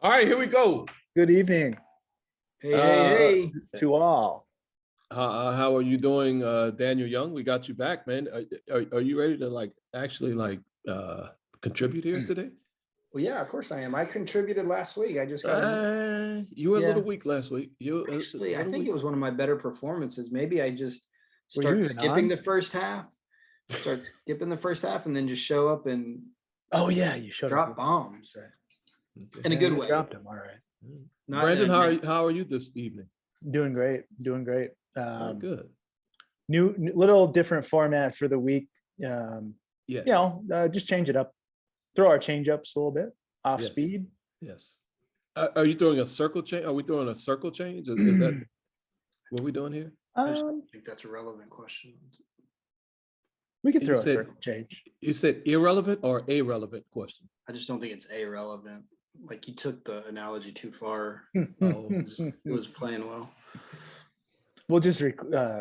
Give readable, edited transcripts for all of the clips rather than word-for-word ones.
All right, here we go. Good evening Uh, to all. how are you doing, Daniel Young? We got you back, man. Are you ready to actually contribute here today? Well, yeah, of course I am. I contributed last week. I just got You were a Yeah. little weak last week. You actually, a I little think weak. it was one of my better performances. Maybe I just Were you start even skipping on? the first half, and then just show up and Oh yeah, you showed drop up. bombs Okay. in a Yeah, good you way. dropped him. All right. Not Brandon, in a how are you this evening? Doing great. Doing great. Good. New little different format for the week. Yes. Just change it up. Throw our change ups a little bit off Yes. speed. Yes. Are you throwing a circle change? Are we throwing a circle change? Is that what we doing here? I just Um, think that's a relevant question. we could You throw a said- circle change. You said irrelevant or a relevant question? I just don't think it's irrelevant. Like you took the analogy too far. Oh. It was playing well. We'll just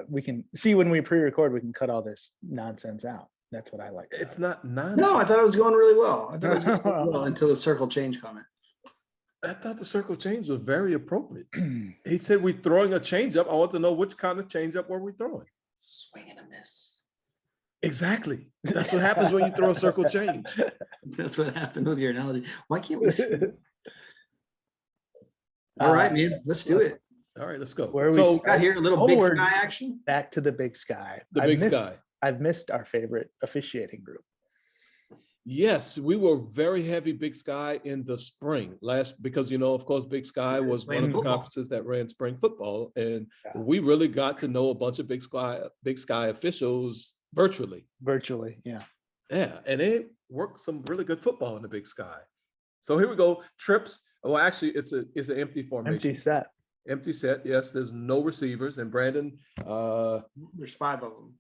we can see when we pre-record. We can cut all this nonsense out. That's what I like. about It's it. not nonsense. No, I thought it was going really well. I thought it was going really well until the circle change comment. I thought the circle change was very appropriate. He said we're throwing a change up. I want to know which kind of change up were we throwing? Swing and a miss. Exactly. That's what happens when you throw a circle change. That's what happened with your analogy. Why can't we see? All right, man, let's do it. All right, let's go. Where are we So Got here a little big Forward. sky action. Back to the big sky. the big sky. I've missed our favorite officiating group. Yes, we were very heavy Big Sky in the spring because of course, Big Sky was one of the Football. conferences that ran spring football, and Yeah. we really got to know a bunch of Big Sky officials virtually. Virtually, yeah. Yeah, and they worked some really good football in the Big Sky. So here we go. Trips. Well, actually, it's an empty formation. Empty set. Empty set. Yes, there's no receivers. And Brandon, There's 5 of them.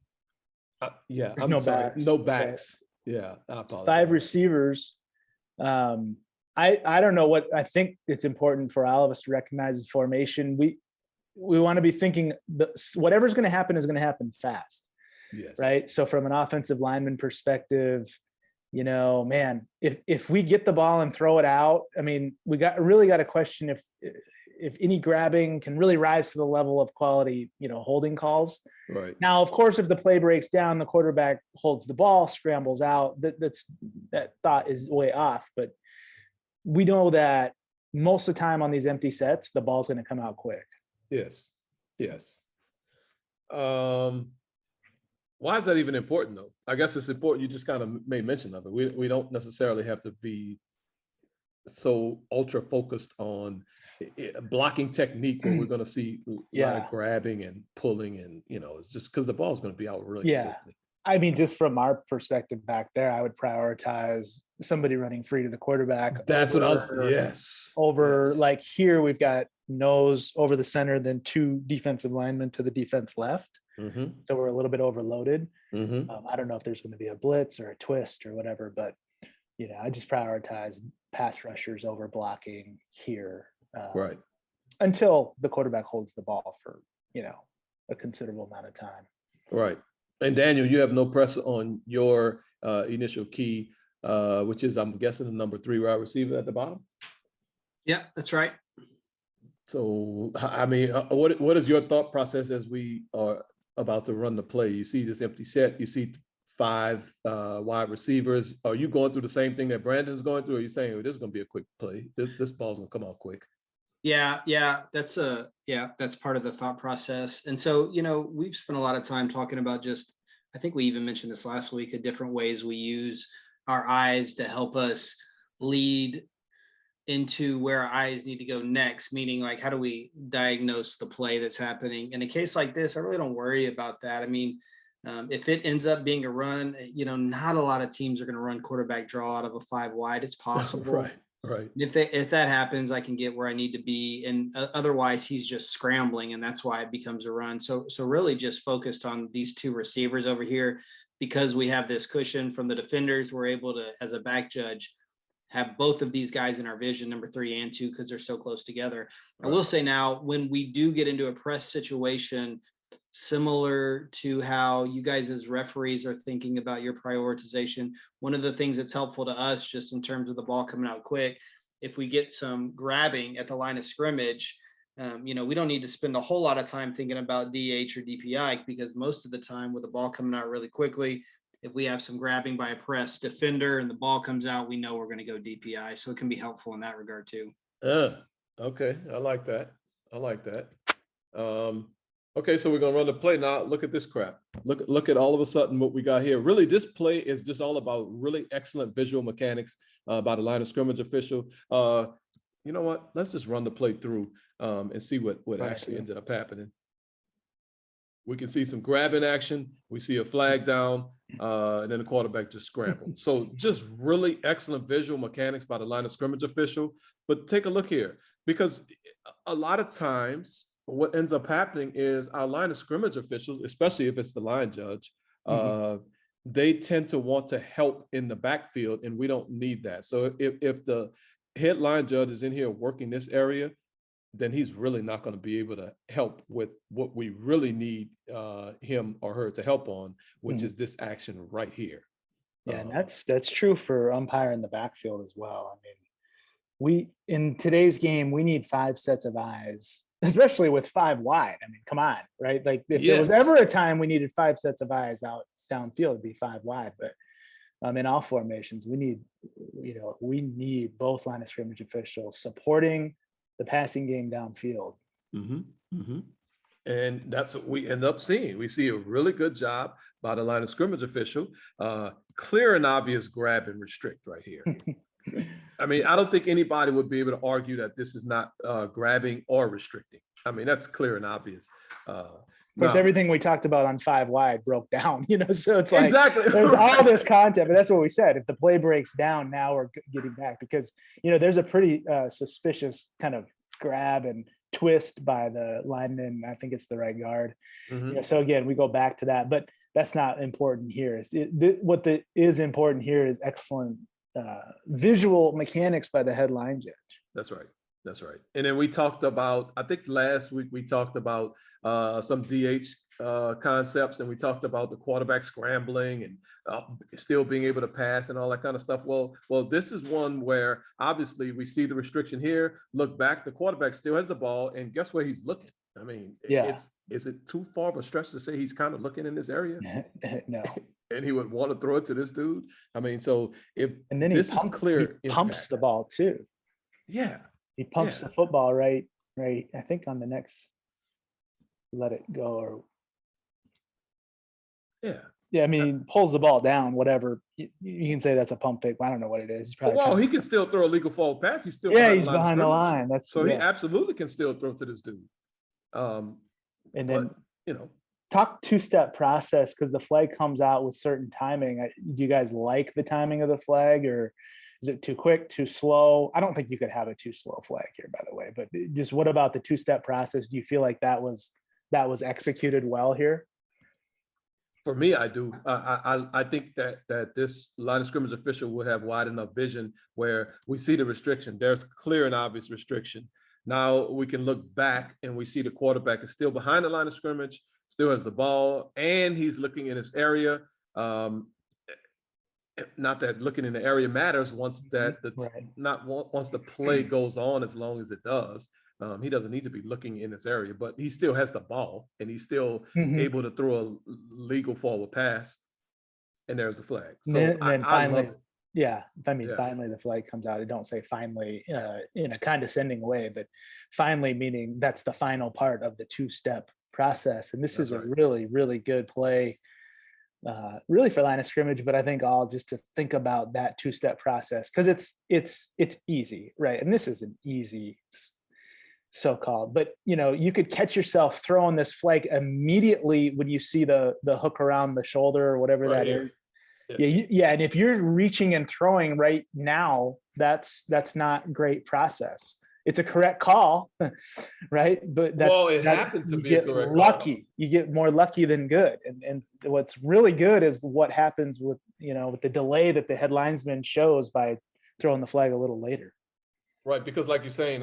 yeah, There's I'm no sorry, backs. no Okay. backs. Yeah, I apologize. 5 receivers. I don't know what I think it's important for all of us to recognize the formation. We want to be thinking whatever's going to happen is going to happen fast, Yes. right? So from an offensive lineman perspective, man, if we get the ball and throw it out, I mean, we really got to question if any grabbing can really rise to the level of quality, holding calls. Right. Now, of course, if the play breaks down, the quarterback holds the ball, scrambles out. That thought is way off. But we know that most of the time on these empty sets, the ball's going to come out quick. Yes. Yes. Why is that even important, though? I guess it's important. You just kind of made mention of it. We don't necessarily have to be so ultra focused on blocking technique where we're going to see a lot Yeah. of grabbing and pulling, and it's just because the ball is going to be out really Yeah. quickly. I mean, just from our perspective back there, I would prioritize somebody running free to the quarterback. That's what I was. over- Yes. Over Yes. like here, we've got nose over the center, then 2 defensive linemen to the defense left. Mm-hmm. So we're a little bit overloaded. Mm-hmm. I don't know if there's going to be a blitz or a twist or whatever, but I just prioritize pass rushers over blocking here, Right. until the quarterback holds the ball for a considerable amount of time. Right. And Daniel, you have no pressure on your initial key, which is, I'm guessing, the number 3 wide receiver at the bottom. Yeah, that's right. So, I mean, what is your thought process as we are about to run the play? You see this empty set, you see 5 wide receivers. Are you going through the same thing that Brandon's going through? Or are you saying, this is going to be a quick play? This ball's going to come out quick. Yeah, that's part of the thought process. And so, we've spent a lot of time talking about I think we even mentioned this last week, the different ways we use our eyes to help us lead into where our eyes need to go next, meaning like, how do we diagnose the play that's happening? In a case like this, I really don't worry about that. I mean, if it ends up being a run, not a lot of teams are going to run quarterback draw out of a 5 wide. It's possible. Right. If that happens, I can get where I need to be, and otherwise he's just scrambling, and that's why it becomes a run. So really just focused on these 2 receivers over here, because we have this cushion from the defenders. We're able to, as a back judge, have both of these guys in our vision, number 3 and 2, because they're so close together. Right. I will say now, when we do get into a press situation, similar to how you guys as referees are thinking about your prioritization, one of the things that's helpful to us, just in terms of the ball coming out quick, if we get some grabbing at the line of scrimmage, we don't need to spend a whole lot of time thinking about DH or DPI, because most of the time with the ball coming out really quickly, if we have some grabbing by a press defender and the ball comes out, we know we're going to go DPI. So it can be helpful in that regard too. Okay, I like that. Okay, so we're gonna run the play now. Look at this crap. Look at all of a sudden what we got here. Really, this play is just all about really excellent visual mechanics by the line of scrimmage official. You know what? Let's just run the play through and see what actually ended up happening. We can see some grabbing action. We see a flag down, and then the quarterback just scrambled. So just really excellent visual mechanics by the line of scrimmage official. But take a look here, because a lot of times what ends up happening is our line of scrimmage officials, especially if it's the line judge, they tend to want to help in the backfield, and we don't need that. So if the head line judge is in here working this area, then he's really not going to be able to help with what we really need him or her to help on, which is this action right here. Yeah, and that's true for umpire in the backfield as well. I mean, in today's game, we need 5 sets of eyes, especially with 5 wide. I mean, come on, right? Like if there was ever a time we needed 5 sets of eyes out downfield, it'd be 5 wide. But in all formations, we need both line of scrimmage officials supporting the passing game downfield. And that's what we end up seeing. We see a really good job by the line of scrimmage official, clear and obvious grab and restrict right here. I mean, I don't think anybody would be able to argue that this is not grabbing or restricting. I mean, that's clear and obvious. Of course, everything we talked about on 5 wide broke down, so it's like exactly there's all this content, but that's what we said. If the play breaks down, now we're getting back, because there's a pretty suspicious kind of grab and twist by the lineman. I think it's the right guard. So again, we go back to that, but that's not important here. What is important here is excellent visual mechanics by the headline judge. That's right. And then we talked about, I think last week we talked about some DH concepts, and we talked about the quarterback scrambling and still being able to pass and all that kind of stuff. Well, this is one where obviously we see the restriction here. Look back, the quarterback still has the ball, and guess where he's looking? I mean, is it too far of a stretch to say he's kind of looking in this area? No. And he would want to throw it to this dude. I mean, so this is clear, he pumps the ball too. Yeah. He pumps the football right. I think on the next, let it go, or I mean, pulls the ball down, whatever. You can say that's a pump fake. I don't know what it is. He's probably he can still throw a legal forward pass. He's still he's behind the line. That's so he absolutely can still throw to this dude. And then talk 2-step process, because the flag comes out with certain timing. Do you guys like the timing of the flag, or is it too quick, too slow? I don't think you could have a too slow flag here, by the way. But just what about the 2-step process? Do you feel like that was executed well here? For me, I do. I think that this line of scrimmage official would have wide enough vision where we see the restriction. There's clear and obvious restriction. Now we can look back and we see the quarterback is still behind the line of scrimmage, still has the ball, and he's looking in his area. Not that looking in the area matters once once the play goes on, as long as it does. He doesn't need to be looking in this area, but he still has the ball and he's still able to throw a legal forward pass. And there's the flag. So I love it. Yeah. Finally the flag comes out. I don't say finally in a condescending way, but finally meaning that's the final part of the 2-step process. And this is a really, really good play, really for line of scrimmage, but I think all just to think about that 2-step process, because it's easy, right? And this is an easy so-called, but you could catch yourself throwing this flag immediately when you see the hook around the shoulder or whatever that is. Yeah. And if you're reaching and throwing right now, that's not great process. It's a correct call, right? But it happened to be a correct lucky. Call. You get more lucky than good. And what's really good is what happens with with the delay that the head linesman shows by throwing the flag a little later. Right, because like you're saying,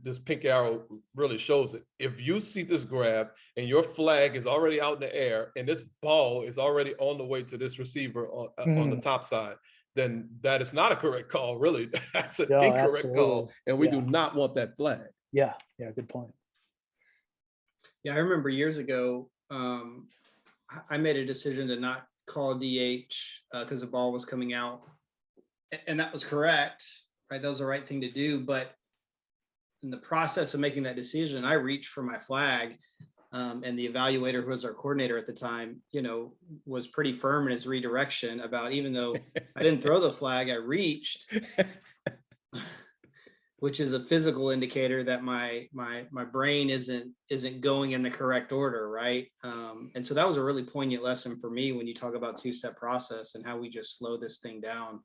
this pink arrow really shows it. If you see this grab and your flag is already out in the air and this ball is already on the way to this receiver on the top side, then that is not a correct call, really. That's an Yeah, incorrect call, absolutely. and we Yeah. do not want that flag. Yeah, good point. Yeah, I remember years ago, I made a decision to not call DH because the ball was coming out, and that was correct, right? That was the right thing to do. But in the process of making that decision, I reached for my flag, and the evaluator, who was our coordinator at the time, was pretty firm in his redirection about, even though I didn't throw the flag, I reached, which is a physical indicator that my brain isn't going in the correct order, right? And so that was a really poignant lesson for me when you talk about two-step process and how we just slow this thing down.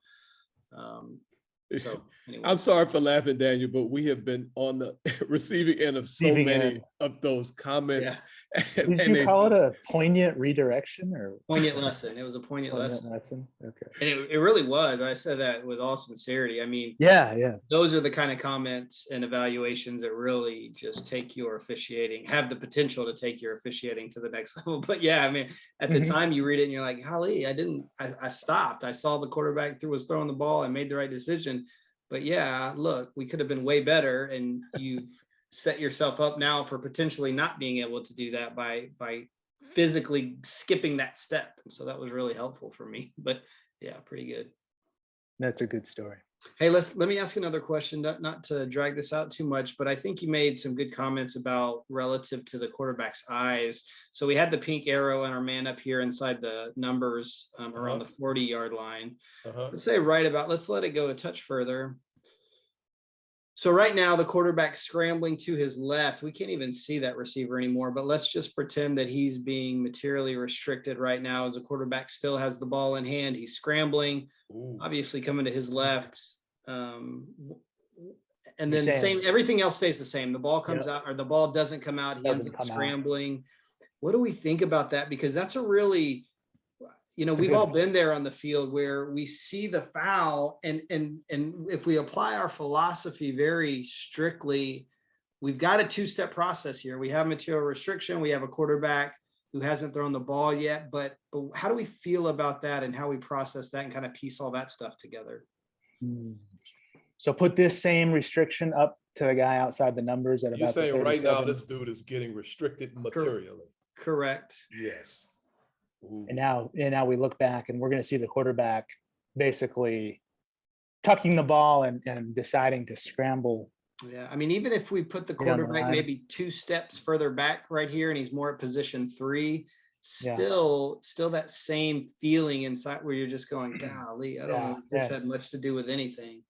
So anyway. I'm sorry for laughing, Daniel, but we have been on the receiving end of so Receiving many end. of those comments. Yeah. Did you call it a poignant redirection or Poignant lesson. It was a poignant lesson. Okay. And it really was. I said that with all sincerity. I mean, Yeah. those are the kind of comments and evaluations that really just take your officiating, have the potential to take your officiating to the next level. But yeah, I mean, at the time you read it and you're like, golly, I stopped. I saw the quarterback was throwing the ball. I made the right decision. But yeah, look, we could have been way better. And you've set yourself up now for potentially not being able to do that by physically skipping that step. And so that was really helpful for me. But yeah, pretty good. That's a good story. Hey, let me ask another question, not to drag this out too much, but I think you made some good comments about relative to the quarterback's eyes. So we had the pink arrow and our man up here inside the numbers around the 40-yard line. Let's say let's let it go a touch further. So right now the quarterback's scrambling to his left. We can't even see that receiver anymore, but let's just pretend that he's being materially restricted right now as the quarterback still has the ball in hand. He's scrambling, obviously coming to his left. And then everything else stays the same. The ball comes out, or the ball doesn't come out. He ends up scrambling. What do we think about that? Because that's a really, we've all been there on the field where we see the foul, and if we apply our philosophy very strictly, we've got a two-step process here. We have material restriction. We have a quarterback who hasn't thrown the ball yet, but how do we feel about that and how we process that and kind of piece all that stuff together? So put this same restriction up to the guy outside the numbers at about. You're saying right now this dude is getting restricted materially. Correct. Yes. Ooh. And now we look back and we're going to see the quarterback basically tucking the ball and deciding to scramble. Yeah, I mean, even if we put the quarterback maybe 2 steps further back right here and he's more at position 3, still that same feeling inside where you're just going, golly, I don't know if this had much to do with anything.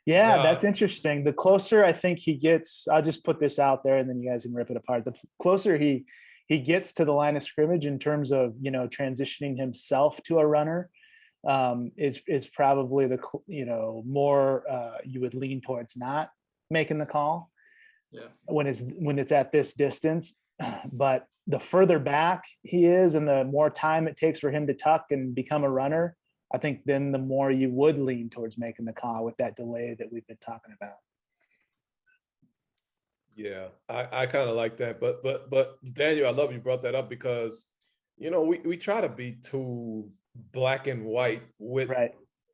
Yeah, that's interesting. The closer I think he gets, I'll just put this out there and then you guys can rip it apart. The closer he gets to the line of scrimmage in terms of, transitioning himself to a runner, is probably the, more you would lean towards not making the call when it's at this distance. But the further back he is and the more time it takes for him to tuck and become a runner, I think then the more you would lean towards making the call with that delay that we've been talking about. Yeah, I kind of like that, but Daniel, I love you brought that up because, we try to be too black and white with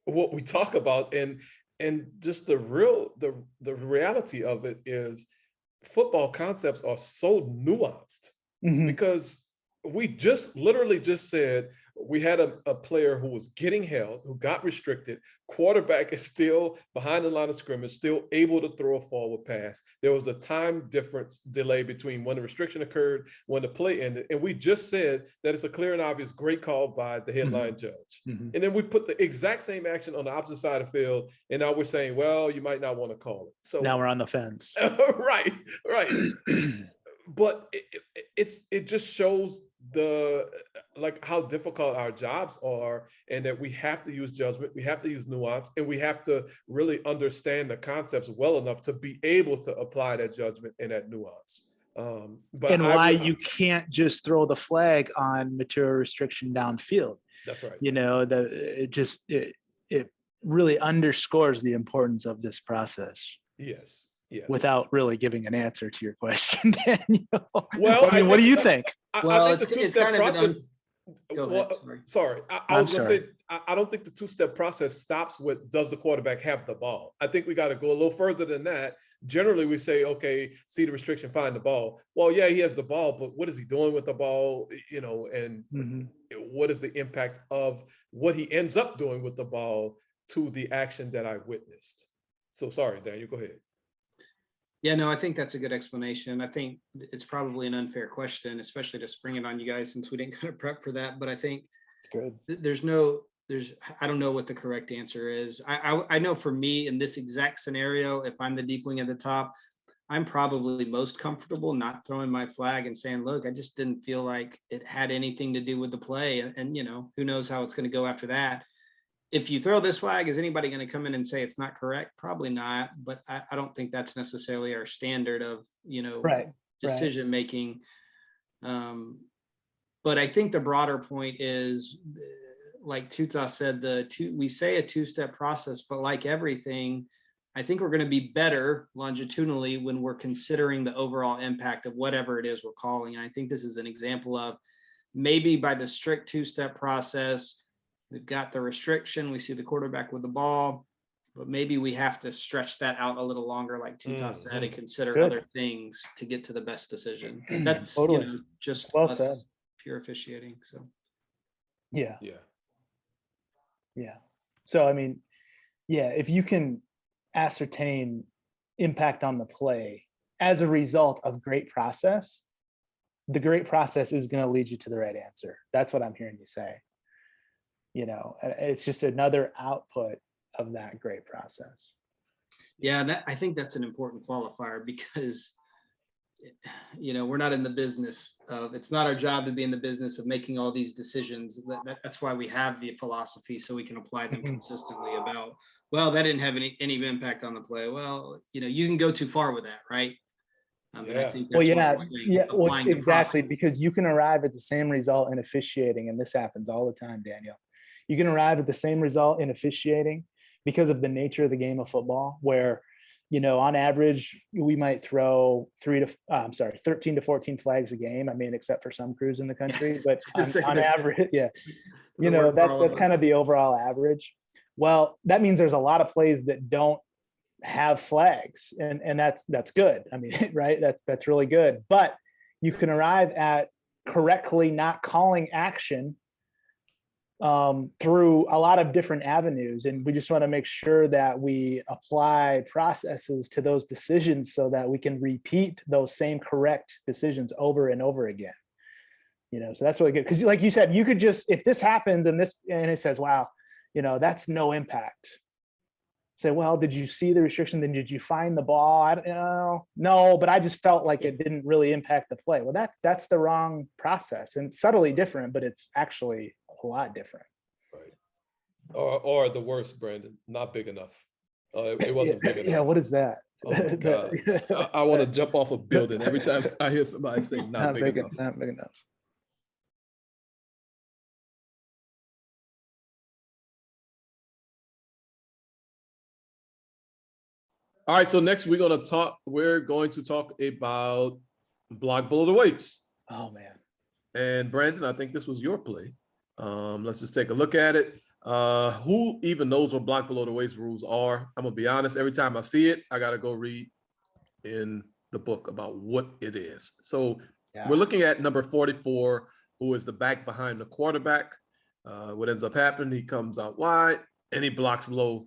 what we talk about, and just the reality of it is football concepts are so nuanced because we literally just said we had a player who was getting held, who got restricted. Quarterback is still behind the line of scrimmage, still able to throw a forward pass. There was a time difference delay between when the restriction occurred, when the play ended. And we just said that it's a clear and obvious great call by the headline judge. And then we put the exact same action on the opposite side of the field. And now we're saying, well, you might not want to call it. So now we're on the fence. Right. But it just shows how difficult our jobs are, and that we have to use judgment, we have to use nuance, and we have to really understand the concepts well enough to be able to apply that judgment and that nuance. You can't just throw the flag on material restriction downfield. That's right. It really underscores the importance of this process. Yes. Yeah. Without really giving an answer to your question, Daniel. Well, what do you think? Well, it's kind of process. Go Well, ahead. Sorry. sorry, I I'm was gonna sorry. say, I don't think the two-step process stops with, does the quarterback have the ball? I think we got to go a little further than that. Generally, we say, okay, see the restriction, find the ball. Well, yeah, he has the ball, but what is he doing with the ball? You know, and Mhm. what is the impact of what he ends up doing with the ball to the action that I witnessed? So sorry, Daniel, go ahead. Yeah, no, I think that's a good explanation. I think it's probably an unfair question, especially to spring it on you guys since we didn't kind of prep for that. But I think It's good. I don't know what the correct answer is. I know for me in this exact scenario, if I'm the deep wing at the top, I'm probably most comfortable not throwing my flag and saying, look, I just didn't feel like it had anything to do with the play. And you know, who knows how it's going to go after that. If you throw this flag, is anybody going to come in and say it's not correct? Probably not. But I don't think that's necessarily our standard of, you know, Right. decision making. But I think the broader point is, like Tuta said, we say a two-step process, but like everything, I think we're going to be better longitudinally when we're considering the overall impact of whatever it is we're calling. And I think this is an example of maybe by the strict two-step process, we've got the restriction, we see the quarterback with the ball, but maybe we have to stretch that out a little longer, like Tuta said, and consider Good. other things to get to the best decision. That's Totally. you know, just Well us said. pure officiating. So Yeah. Yeah. Yeah. So, I mean, yeah, if you can ascertain impact on the play as a result of great process, the great process is going to lead you to the right answer. That's what I'm hearing you say. You know, it's just another output of that great process. yeah, I think that's an important qualifier because you know, we're not in the business of, it's not our job to be in the business of making all these decisions. That's why we have the philosophy, so we can apply them consistently about, well, that didn't have any impact on the play. Well, you know, you can go too far with that, right? And I think Well, that's why yeah, we're saying yeah, well, applying the exactly, process. because you can arrive at the same result in officiating, and this happens all the time, Daniel. You can arrive at the same result in officiating because of the nature of the game of football, where, you know, on average, we might throw 13 to 14 flags a game. I mean, except for some crews in the country, but on average, yeah, you know, that's kind of the overall average. Well, that means there's a lot of plays that don't have flags, and that's good. I mean, right, that's really good. But you can arrive at correctly not calling action through a lot of different avenues, and we just want to make sure that we apply processes to those decisions so that we can repeat those same correct decisions over and over again. You know, so that's really good, because like you said, you could just, if this happens and it says, wow, you know, that's no impact. Say, well, did you see the restriction? Then did you find the ball? I don't know. No, but I just felt like it didn't really impact the play. Well, that's the wrong process, and subtly different, but it's actually a lot different. Right. Or the worst, Brandon, not big enough. It wasn't big enough. Yeah, what is that? Oh my God. I want to jump off a building every time I hear somebody say not big enough. Not big enough. All right, so next we're going to talk about block below the waist. Oh man. And Brandon, I think this was your play. Let's just take a look at it. Who even knows what block below the waist rules are? I'm gonna be honest, every time I see it, I gotta go read in the book about what it is. So we're looking at number 44, who is the back behind the quarterback. What ends up happening, he comes out wide and he blocks low.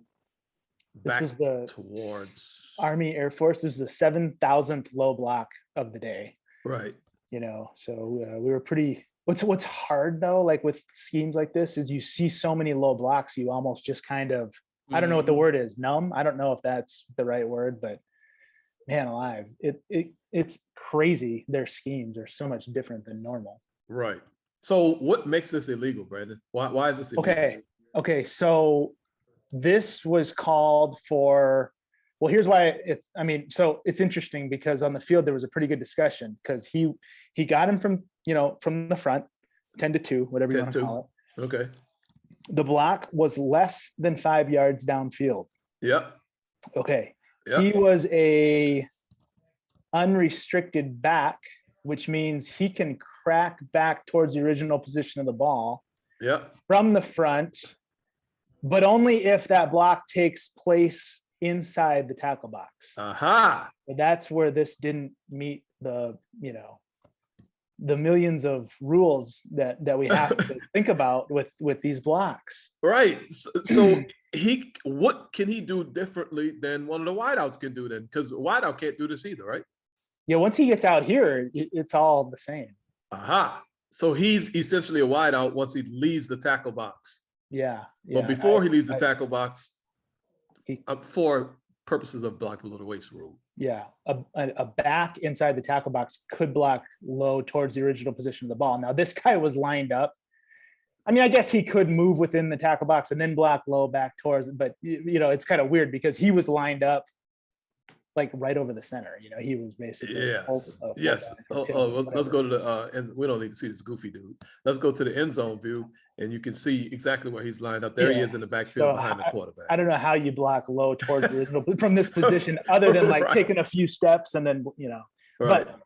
This was the towards Army Air Force. This was the 7,000th low block of the day. Right. You know, so we were pretty. What's hard though, like with schemes like this, is you see so many low blocks, you almost just kind of, I don't know what the word is, numb. I don't know if that's the right word, but man alive, it's crazy. Their schemes are so much different than normal. Right. So what makes this illegal, Brandon? Why is this illegal? Okay. So this was called for, well, here's why so it's interesting because on the field, there was a pretty good discussion because he got him from the front, 10-2, whatever you want to call it. Okay. The block was less than 5 yards downfield. Yep. Okay. Yep. He was a unrestricted back, which means he can crack back towards the original position of the ball Yeah. from the front, but only if that block takes place inside the tackle box. Aha. But that's where this didn't meet the, the millions of rules that we have to think about with these blocks. Right. So what can he do differently than one of the wideouts can do then? Because wideout can't do this either, right? Yeah, once he gets out here, it's all the same. Aha. So he's essentially a wideout once he leaves the tackle box. Yeah. But before he leaves the I- tackle box, he- for purposes of block below the waist rule. Yeah, a back inside the tackle box could block low towards the original position of the ball. Now this guy was lined up. I mean, I guess he could move within the tackle box and then block low back towards, but it's kind of weird because he was lined up like right over the center. He was basically Yes. Well, let's go to the and we don't need to see this goofy dude. Let's go to the end zone view, and you can see exactly where he's lined up. There he is in the backfield behind the quarterback. I don't know how you block low towards the original from this position, other than like taking a few steps and then Right. But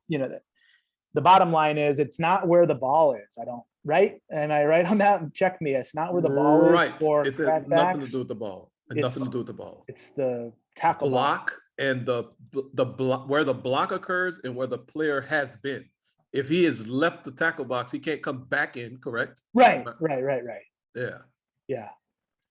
the bottom line is it's not where the ball is. Right? And I write on that and check me. It's not where the ball is. Right. For It has nothing to do with the ball. And nothing to do with the ball. It's the tackle Block and the block where the block occurs and where the player has been. If he has left the tackle box, he can't come back in, correct? Right. Yeah. Yeah.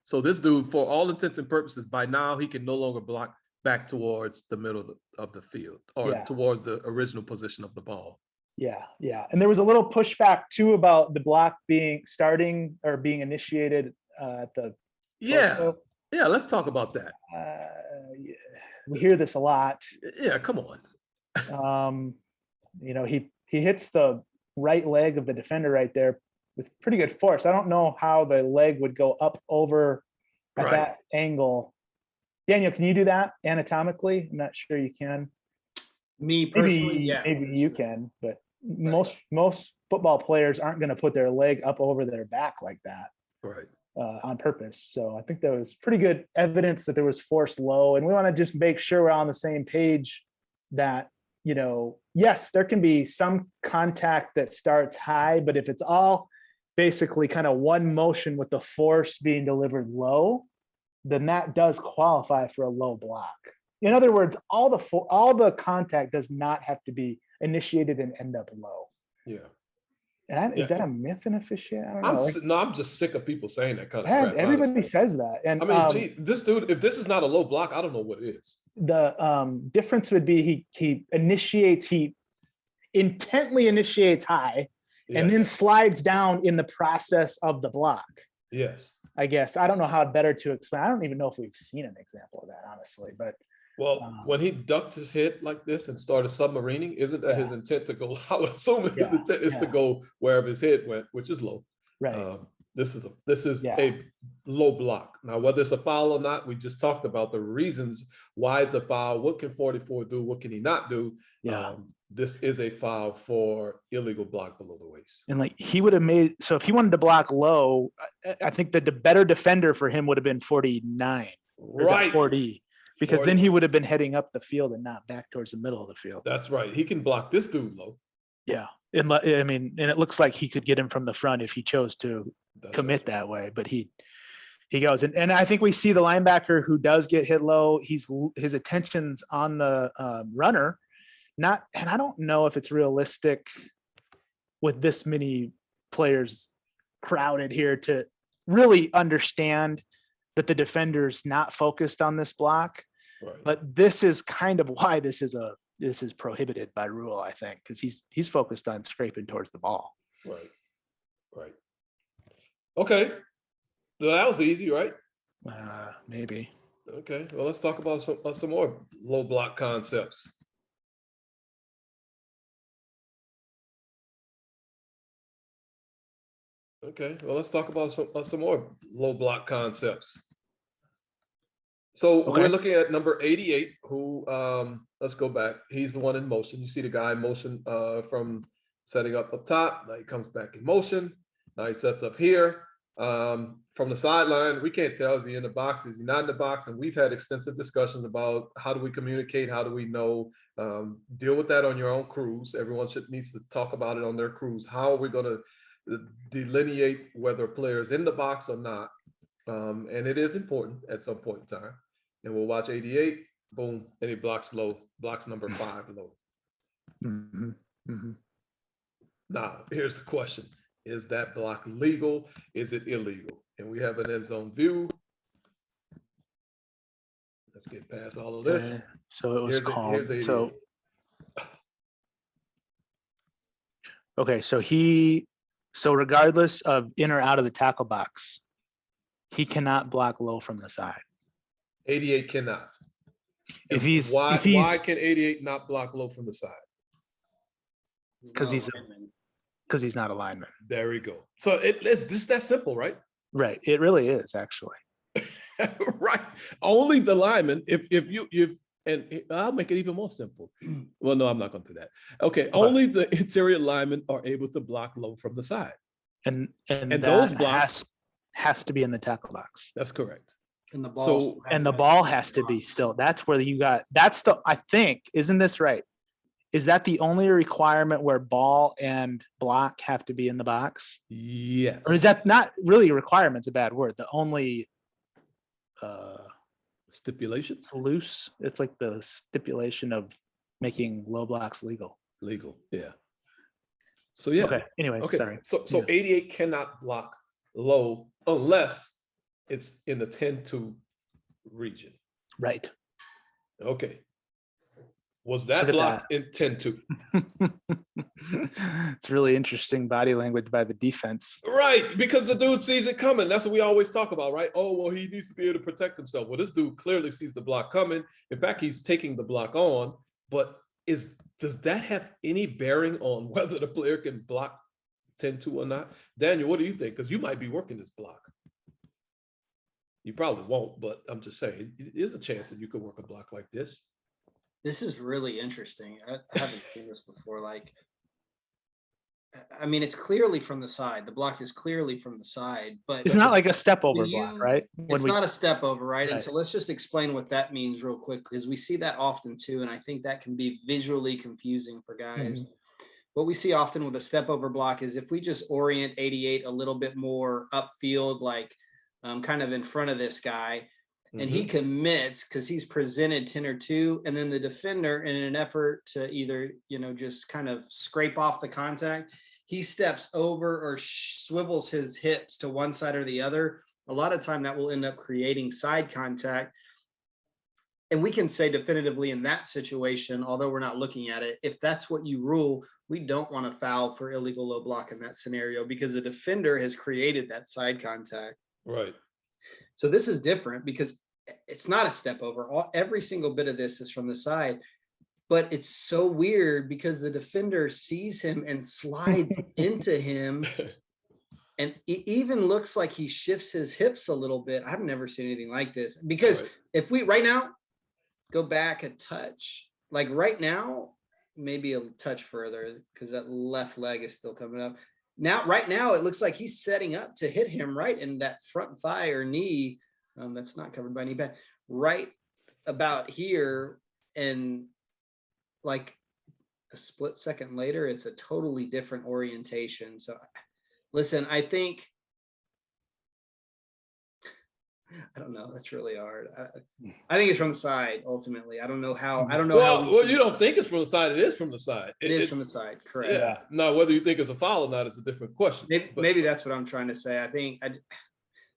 So this dude, for all intents and purposes, by now he can no longer block back towards the middle of the field or towards the original position of the ball. Yeah. And there was a little pushback too about the block being initiated at the Yeah. Yeah, let's talk about that. We hear this a lot. Yeah, come on. He hits the right leg of the defender right there with pretty good force. I don't know how the leg would go up over at that angle. Daniel, can you do that anatomically? I'm not sure you can. Me personally, Maybe you can, but most football players aren't going to put their leg up over their back like that. Right. On purpose. So I think there was pretty good evidence that there was force low, and we want to just make sure we're on the same page that, yes, there can be some contact that starts high, but if it's all basically kind of one motion with the force being delivered low, then that does qualify for a low block. In other words, all the contact does not have to be initiated and end up low. Yeah. And is that a myth in officiating? I don't know. I'm just sick of people saying that kind of crap. Everybody honestly. says that. And I mean, this dude, if this is not a low block, I don't know what is. The difference would be he intently initiates high and then slides down in the process of the block. Yes. I guess. I don't know how better to explain. I don't even know if we've seen an example of that, honestly. But when he ducked his head like this and started submarining, isn't that his intent to go? I would assume his intent is to go wherever his head went, which is low. Right. This is a low block. Now, whether it's a foul or not, we just talked about the reasons why it's a foul. What can 44 do? What can he not do? Yeah. This is a foul for illegal block below the waist. And like he would have made, so if he wanted to block low, I think the better defender for him would have been 49. Right. 40. Because then he would have been heading up the field and not back towards the middle of the field. That's right. He can block this dude low. Yeah. And it looks like he could get him from the front if he chose to commit that way, but he goes. And I think we see the linebacker who does get hit low. His attention's on the runner. And I don't know if it's realistic with this many players crowded here to really understand that the defender's not focused on this block. Right. But this is kind of why this is prohibited by rule, I think, because he's focused on scraping towards the ball. Right. Okay. Well, that was easy, right? Maybe. Okay. Well, let's talk about some more low block concepts. Okay. Well, let's talk about some more low block concepts. So we're looking at number 88, who, let's go back. He's the one in motion. You see the guy in motion from setting up top. Now he comes back in motion. Now he sets up here. From the sideline, we can't tell, is he in the box, is he not in the box? And we've had extensive discussions about how do we communicate, how do we know, deal with that on your own crews. Everyone needs to talk about it on their crews. How are we going to delineate whether a player is in the box or not? And it is important at some point in time. And we'll watch 88, boom, and he blocks low, blocks number 5 low. Now, here's the question. Is that block legal? Is it illegal? And we have an end zone view. Let's get past all of this. Okay, so it was called. Here's So okay, so regardless of in or out of the tackle box, he cannot block low from the side. 88 cannot. If he's why if he's can 88 not block low from the side? because he's not a lineman. There we go. So it's just that simple, right? Right. It really is actually. Right. Only the lineman, and I'll make it even more simple. Well, no, I'm not going to do that. Okay. Only the interior linemen are able to block low from the side. And those blocks has to be in the tackle box. That's correct. And the ball. The ball has to be still. That's where I think, isn't this right? Is that the only requirement where ball and block have to be in the box? Yes. Or is that not really a requirement? It's a bad word. The only stipulation? Loose. It's like the stipulation of making low blocks legal. Legal. Yeah. So yeah. Okay. Anyways, okay. Sorry. So 88 cannot block low unless it's in the 10-2 region. Right. Okay. Was that Look at block in 10-2? It's really interesting body language by the defense. Right, because the dude sees it coming. That's what we always talk about, right? Oh, well, he needs to be able to protect himself. Well, this dude clearly sees the block coming. In fact, he's taking the block on. But does that have any bearing on whether the player can block 10-2 or not? Daniel, what do you think? Because you might be working this block. You probably won't, but I'm just saying, it is a chance that you could work a block like this. This is really interesting. I haven't seen this before. Like, I mean, it's clearly from the side. The block is clearly from the side, but it's not like a step over block, right? It's not a step over, right? And so let's just explain what that means real quick, because we see that often too. And I think that can be visually confusing for guys. What we see often with a step over block is if we just orient 88 a little bit more upfield, like kind of in front of this guy, and he commits because he's presented 10 or 2, and then the defender, in an effort to either, just kind of scrape off the contact, he steps over or swivels his hips to one side or the other. A lot of time that will end up creating side contact. And we can say definitively in that situation, although we're not looking at it, if that's what you rule, we don't want to foul for illegal low block in that scenario because the defender has created that side contact. Right. So this is different because it's not a step over. Every single bit of this is from the side, but it's so weird because the defender sees him and slides into him. And it even looks like he shifts his hips a little bit. I've never seen anything like this because if we right now go back a touch, like right now, maybe a touch further because that left leg is still coming up. Right now, it looks like he's setting up to hit him right in that front thigh or knee. That's not covered by any pad. Right about here, and like a split second later, it's a totally different orientation. So, listen, I think I don't know. That's really hard. I think it's from the side. Ultimately, I don't know how. I don't know how. Well, you don't think it's from the side. It is from the side. It is from the side. Correct. Yeah. Now, whether you think it's a foul or not is a different question. Maybe that's what I'm trying to say. I think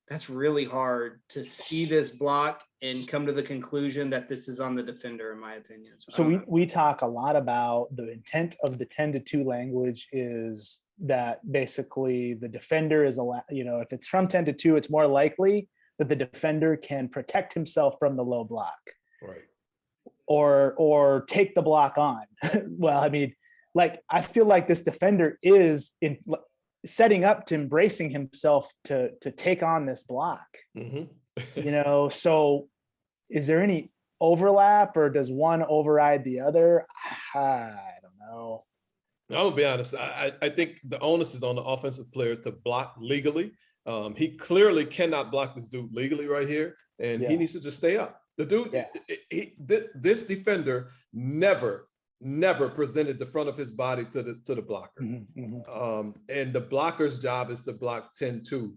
that's really hard to see this block and come to the conclusion that this is on the defender, in my opinion. So we talk a lot about the intent of the 10-2 language is that basically the defender is allowed. If it's from 10-2, it's more likely that the defender can protect himself from the low block, right? Or take the block on. Well, I mean, like I feel like this defender is setting up to embracing himself to take on this block. So is there any overlap, or does one override the other? I don't know. I'm gonna be honest. I think the onus is on the offensive player to block legally. He clearly cannot block this dude legally right here, and he Yeah. needs to just stay up. The dude, Yeah. this defender never presented the front of his body to the blocker. Mhm, mhm. And the blocker's job is to block 10-2.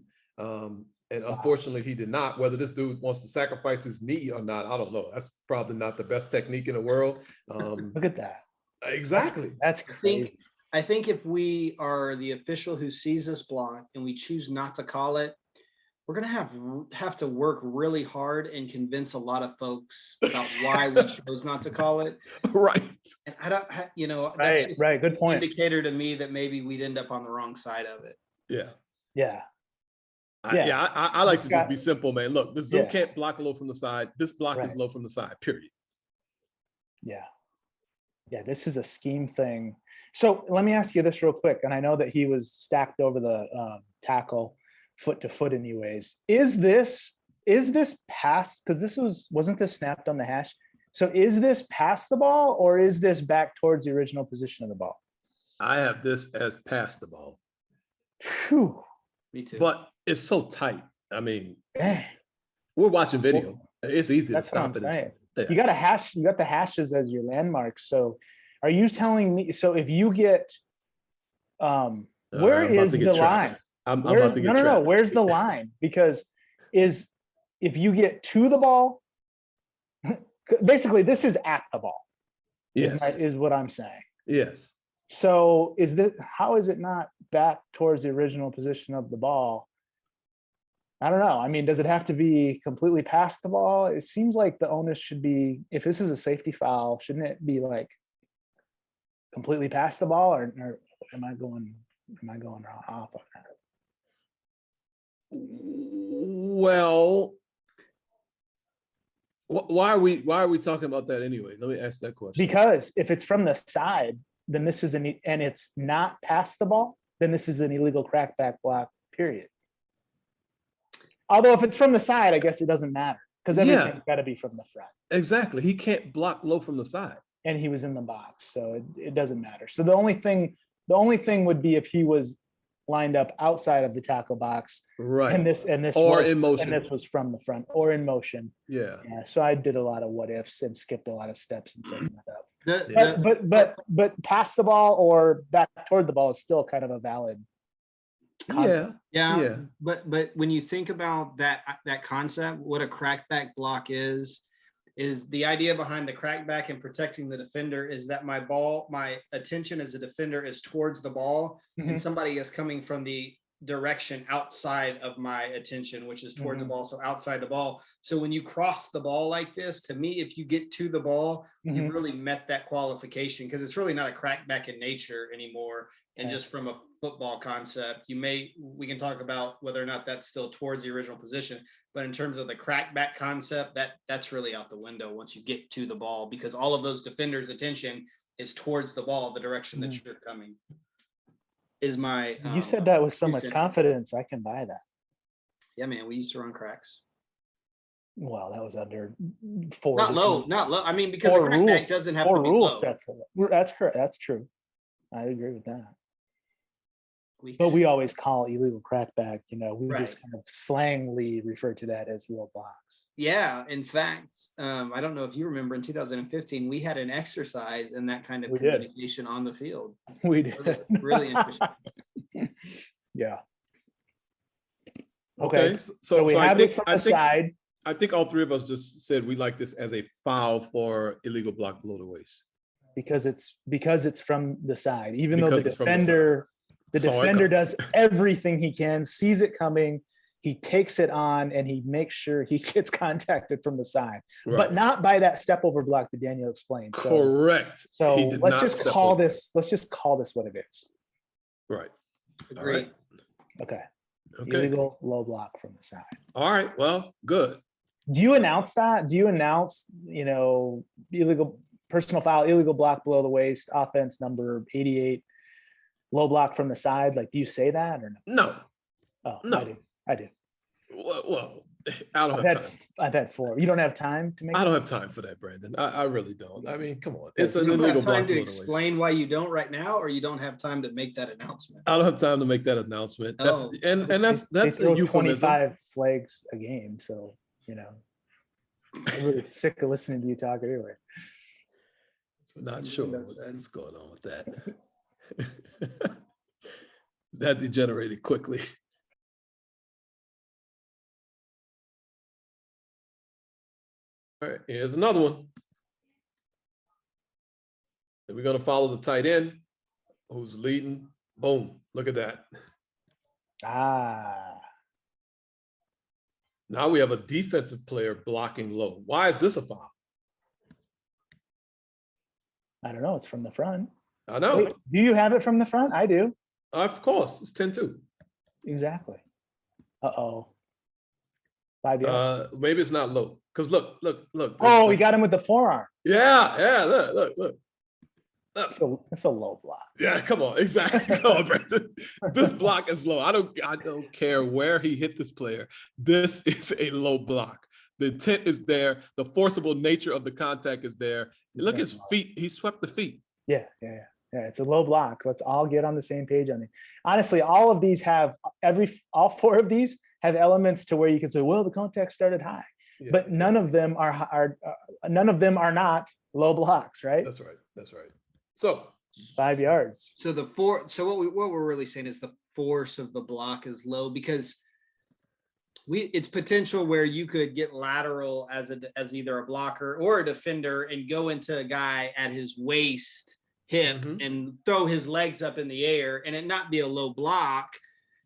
And unfortunately, he did not. Whether this dude wants to sacrifice his knee or not, I don't know. That's probably not the best technique in the world. Look at that. Exactly. That's crazy. I think if we are the official who sees this block and we choose not to call it, we're gonna have to work really hard and convince a lot of folks about why we chose not to call it. Right. And I don't, you know, that's Right, just right. Good an point. indicator to me that maybe we'd end up on the wrong side of it. Yeah. Yeah. I like to just Got- be simple, man. Look, this dude Yeah. can't block low from the side. This block is Right. low from the side, period. Yeah. Yeah, this is a scheme thing. So let me ask you this real quick. And I know that he was stacked over the tackle foot to foot anyways. Is this past? Because wasn't this snapped on the hash? So is this past the ball or is this back towards the original position of the ball? I have this as past the ball, Phew. Me too. but it's so tight. I mean, Dang. we're watching video. It's easy to That's what stop I'm it. and saying. yeah. You got a hash, you got the hashes as your landmarks. So are you telling me, so if you get, where I'm about is to the get line? trapped. I'm Where- about to get no, trapped. where's the line? Because if you get to the ball, basically this is at the ball, Yes. is what I'm saying. Yes. So how is it not back towards the original position of the ball? I don't know. I mean, does it have to be completely past the ball? It seems like the onus should be, if this is a safety foul, shouldn't it be like completely past the ball, or am I going off on that? Well, why are we talking about that anyway? Let me ask that question. Because if it's from the side, then this is and it's not past the ball, then this is an illegal crackback block, period. Although if it's from the side, I guess it doesn't matter because everything's got to be from the front. Exactly. He can't block low from the side. And he was in the box, so it doesn't matter. So the only thing would be if he was lined up outside of the tackle box, Right. and this Or was, in motion. and this was from the front or in motion. Yeah. Yeah. So I did a lot of what ifs and skipped a lot of steps and setting that up. The- But past the ball or back toward the ball is still kind of a valid concept. Yeah. Yeah, but when you think about that concept, what a crackback block is the idea behind the crackback and protecting the defender is that my attention as a defender is towards the ball, Mhm. and somebody is coming from the direction outside of my attention, which is towards the ball, so outside the ball. So when you cross the ball like this, to me, if you get to the ball, you Mhm. really met that qualification, because it's really not a crackback in nature anymore. And Yeah. just from a football concept, we can talk about whether or not that's still towards the original position, but in terms of the crackback concept, that's really out the window once you get to the ball, because all of those defenders' attention is towards the ball, the direction that you're coming. Is my You said that with so two much cents. confidence, I can buy that. Yeah, man, we used to run cracks. Well, that was under four. Not low. I mean, because a Four crackback rules. doesn't have Four to be rule low. sets. That's correct. That's true. I agree with that. But We, we always call illegal crackback. We Right. just kind of slangly refer to that as low blocks. yeah, in fact, I don't know if you remember in 2015, we had an exercise in that kind of We did. communication on the field. We Really, did. really interesting. Yeah. Okay. Okay. So So we I have think this from the side I think all three of us just said we like this as a foul for illegal block below the waist. because it's from the side, even though Because the it's from the side. defender Saw it defender coming. does everything he can, sees it coming, he takes it on, and he makes sure he gets contacted from the side, but Right. not by that step over block that Daniel explained. So, Correct. so He did let's not just step call over. this. Let's just call this what it is. Right. Agreed. Okay. Okay. Illegal low block from the side. All right. Well, good. Do you announce that? Do you announce, illegal personal foul, illegal block below the waist, offense number 88, low block from the side? Like, do you say that or no? No. Oh, No. I do. Well, I don't have time. I've had 4. You don't have time to make. I don't have time for that, Brandon. I really don't. I mean, come on. It's You an don't illegal have time block. to below the waist. explain why you don't right now, or you don't have time to make that announcement. I don't have time to make that announcement. That's Oh. and that's They a throw euphemism. 25 flags a game, so I'm really sick of listening to you talk anyway. Not sure what's going on with that. That degenerated quickly. All right, here's another one. And we're going to follow the tight end who's leading. Boom, look at that. Now we have a defensive player blocking low. Why is this a foul? I don't know. It's from the front. I know. Wait, do you have it from the front? I do. Of course, it's 10-2. Exactly. Uh-oh. 5 yards. Maybe it's not low. Because look. Oh, we got him with the forearm. Yeah, look. It's a low block. Yeah, come on, exactly. Come on, Brandon. This block is low. I don't care where he hit this player. This is a low block. The intent is there. The forcible nature of the contact is there. Look at his feet. He swept the feet. Yeah. It's a low block. Let's all get on the same page on it. Honestly, all of these have all 4 of these have elements to where you can say, well, the contact started high, Yeah, but none of them are not low blocks, right? That's right. So 5 yards. So what we're really saying is the force of the block is low because it's potential where you could get lateral as either a blocker or a defender and go into a guy at his waist hip and throw his legs up in the air and it not be a low block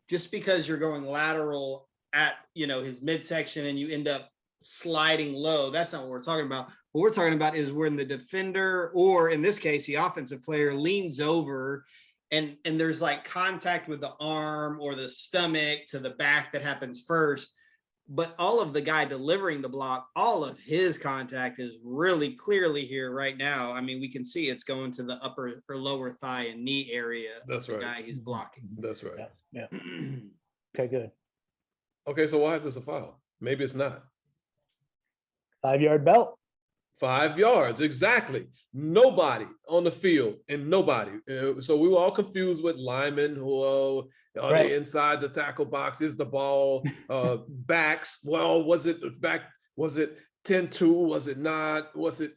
just because you're going lateral at his midsection and you end up sliding low. That's not what we're talking about. What we're talking about is when the defender, or in this case, the offensive player, leans over and there's like contact with the arm or the stomach to the back that happens first. But all of the guy delivering the block, all of his contact is really clearly here right now. I mean, we can see it's going to the upper or lower thigh and knee area. That's of the right. guy he's blocking. That's right. Yeah. Okay, good. Okay, so why is this a foul? Maybe it's not. 5-yard belt. 5 yards, exactly. Nobody on the field and nobody. So we were all confused with linemen who are they inside the tackle box? Is the ball backs? Well, was it back? Was it 10-2? Was it not? Was it,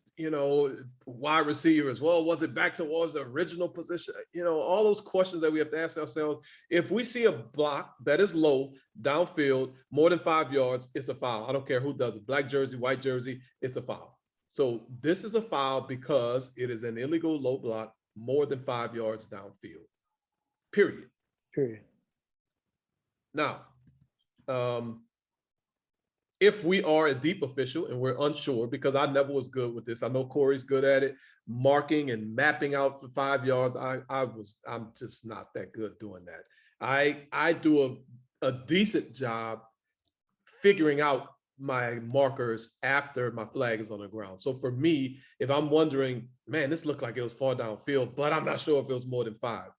wide receiver as well? Was it back towards the original position? All those questions that we have to ask ourselves. If we see a block that is low downfield, more than 5 yards, it's a foul. I don't care who does it. Black jersey, white jersey, it's a foul. So this is a foul because it is an illegal low block more than 5 yards downfield, period. Now, if we are a deep official and we're unsure, because I never was good with this, I know Corey's good at it, marking and mapping out for 5 yards. I'm just not that good doing that. I do a decent job figuring out my markers after my flag is on the ground. So for me, if I'm wondering, man, this looked like it was far downfield, but I'm not sure if it was more than 5,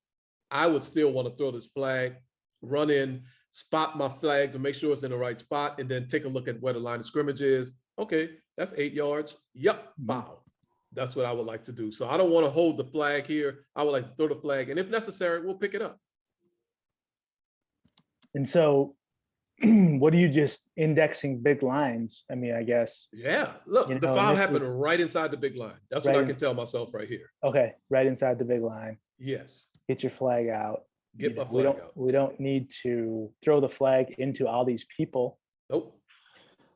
I would still want to throw this flag, run in, spot my flag to make sure it's in the right spot, and then take a look at where the line of scrimmage is. Okay, that's 8 yards. Yep, foul. That's what I would like to do. So I don't want to hold the flag here. I would like to throw the flag, and if necessary, we'll pick it up. And so what are you just indexing big lines? I mean, I guess. Yeah, look, the foul happened right inside the big line. That's what I can tell myself right here. Okay, right inside the big line. Yes. Get your flag out. Get my flag out. We don't need to throw the flag into all these people. Nope.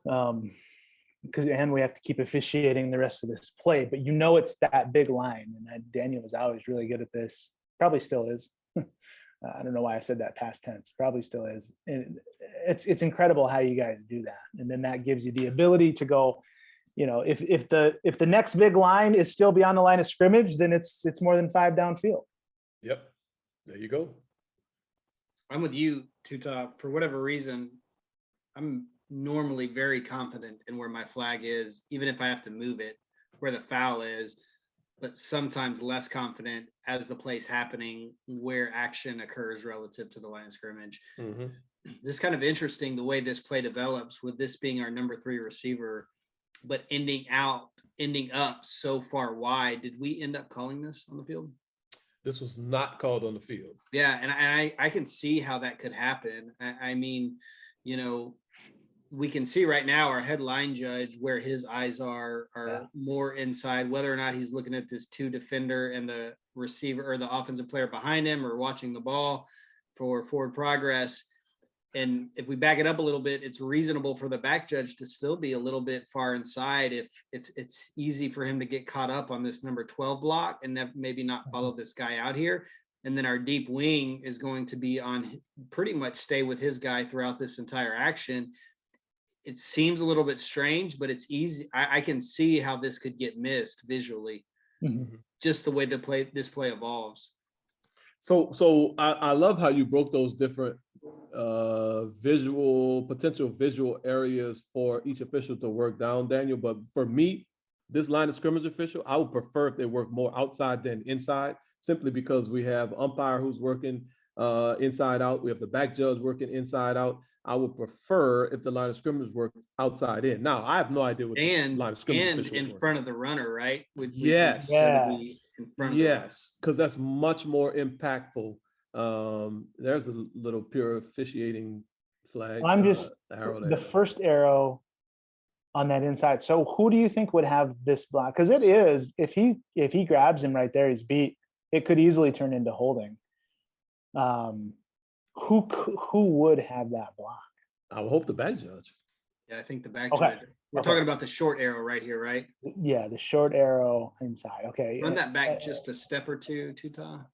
And we have to keep officiating the rest of this play, but it's that big line. And Daniel was always really good at this. Probably still is. I don't know why I said that past tense. Probably still is. And it's incredible how you guys do that. And then that gives you the ability to go, if the next big line is still beyond the line of scrimmage, then it's more than 5 downfield. Yep. There you go. I'm with you, Tuta. For whatever reason, I'm normally very confident in where my flag is, even if I have to move it, where the foul is, but sometimes less confident as the play's happening, where action occurs relative to the line of scrimmage. this kind of interesting the way this play develops with this being our number 3 receiver, but ending up so far wide. Did we end up calling this on the field? This was not called on the field. Yeah, and I can see how that could happen. I mean, you know, we can see right now our headline judge where his eyes are more inside, whether or not he's looking at this 2 defender and the receiver or the offensive player behind him, or watching the ball for forward progress. And if we back it up a little bit, it's reasonable for the back judge to still be a little bit far inside if it's easy for him to get caught up on this number 12 block and maybe not follow this guy out here. And then our deep wing is going to be on pretty much stay with his guy throughout this entire action. It seems a little bit strange, but it's easy. I can see how this could get missed visually, just the way this play evolves. So I love how you broke those different potential visual areas for each official to work down, Daniel. But for me, this line of scrimmage official, I would prefer if they work more outside than inside, simply because we have umpire who's working inside out. We have the back judge working inside out. I would prefer if the line of scrimmage worked outside in. Now, I have no idea what the line of scrimmage and in front of the runner, right? Yes, because that's much more impactful. There's a little pure officiating flag. I'm just arrow the there. first arrow on that inside. So who do you think would have this block? Because it is, if he grabs him right there, he's beat. It could easily turn into holding. Who would have that block? I would hope the back judge. Yeah, I think the back Okay. judge. We're talking about the short arrow right here, right? Yeah, the short arrow inside. Okay. Run that back just a step or two, Tuta.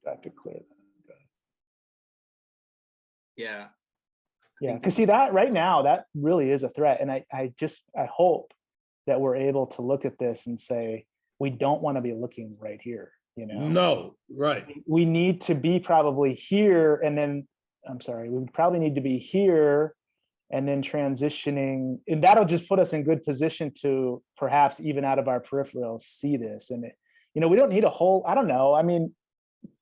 Got to clear that. Yeah. Yeah, because see that right now, that really is a threat. And I hope that we're able to look at this and say, we don't want to be looking right here, you know? No, right. We need to be probably here, and then, we probably need to be here and then transitioning, and that'll just put us in good position to perhaps even out of our peripherals see this. And, we don't need a whole, I don't know. I mean,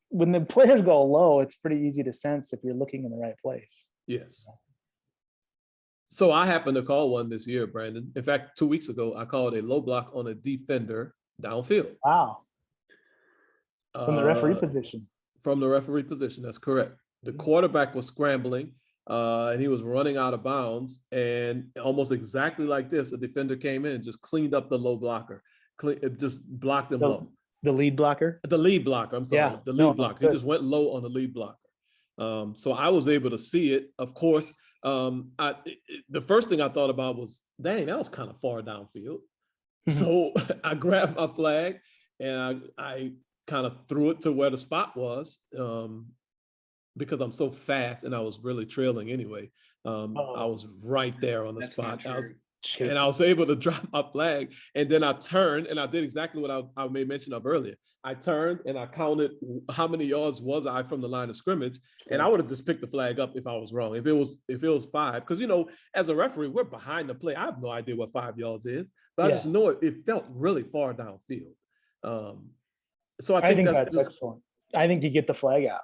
when the players go low, it's pretty easy to sense if you're looking in the right place. Yes. So I happened to call one this year, Brandon. In fact, 2 weeks ago, I called a low block on a defender downfield. Wow. From the referee position. From the referee position, that's correct. The quarterback was scrambling, and he was running out of bounds. And almost exactly like this, a defender came in and just cleaned up the low blocker. It just blocked him low. The lead blocker? The lead blocker, I'm sorry. Yeah. The lead blocker. He just went low on the lead blocker. So I was able to see it. Of course, the first thing I thought about was, dang, that was kind of far downfield. So I grabbed my flag and I kind of threw it to where the spot was, because I'm so fast and I was really trailing anyway. I was right there on the spot. I was able to drop my flag, and then I turned and I did exactly what I made mention of earlier. I turned and I counted how many yards was I from the line of scrimmage, and I would have just picked the flag up if I was wrong. If it was 5, because as a referee, we're behind the play. I have no idea what 5 yards is, but I just know it felt really far downfield. So I think that's just excellent. I think you get the flag out.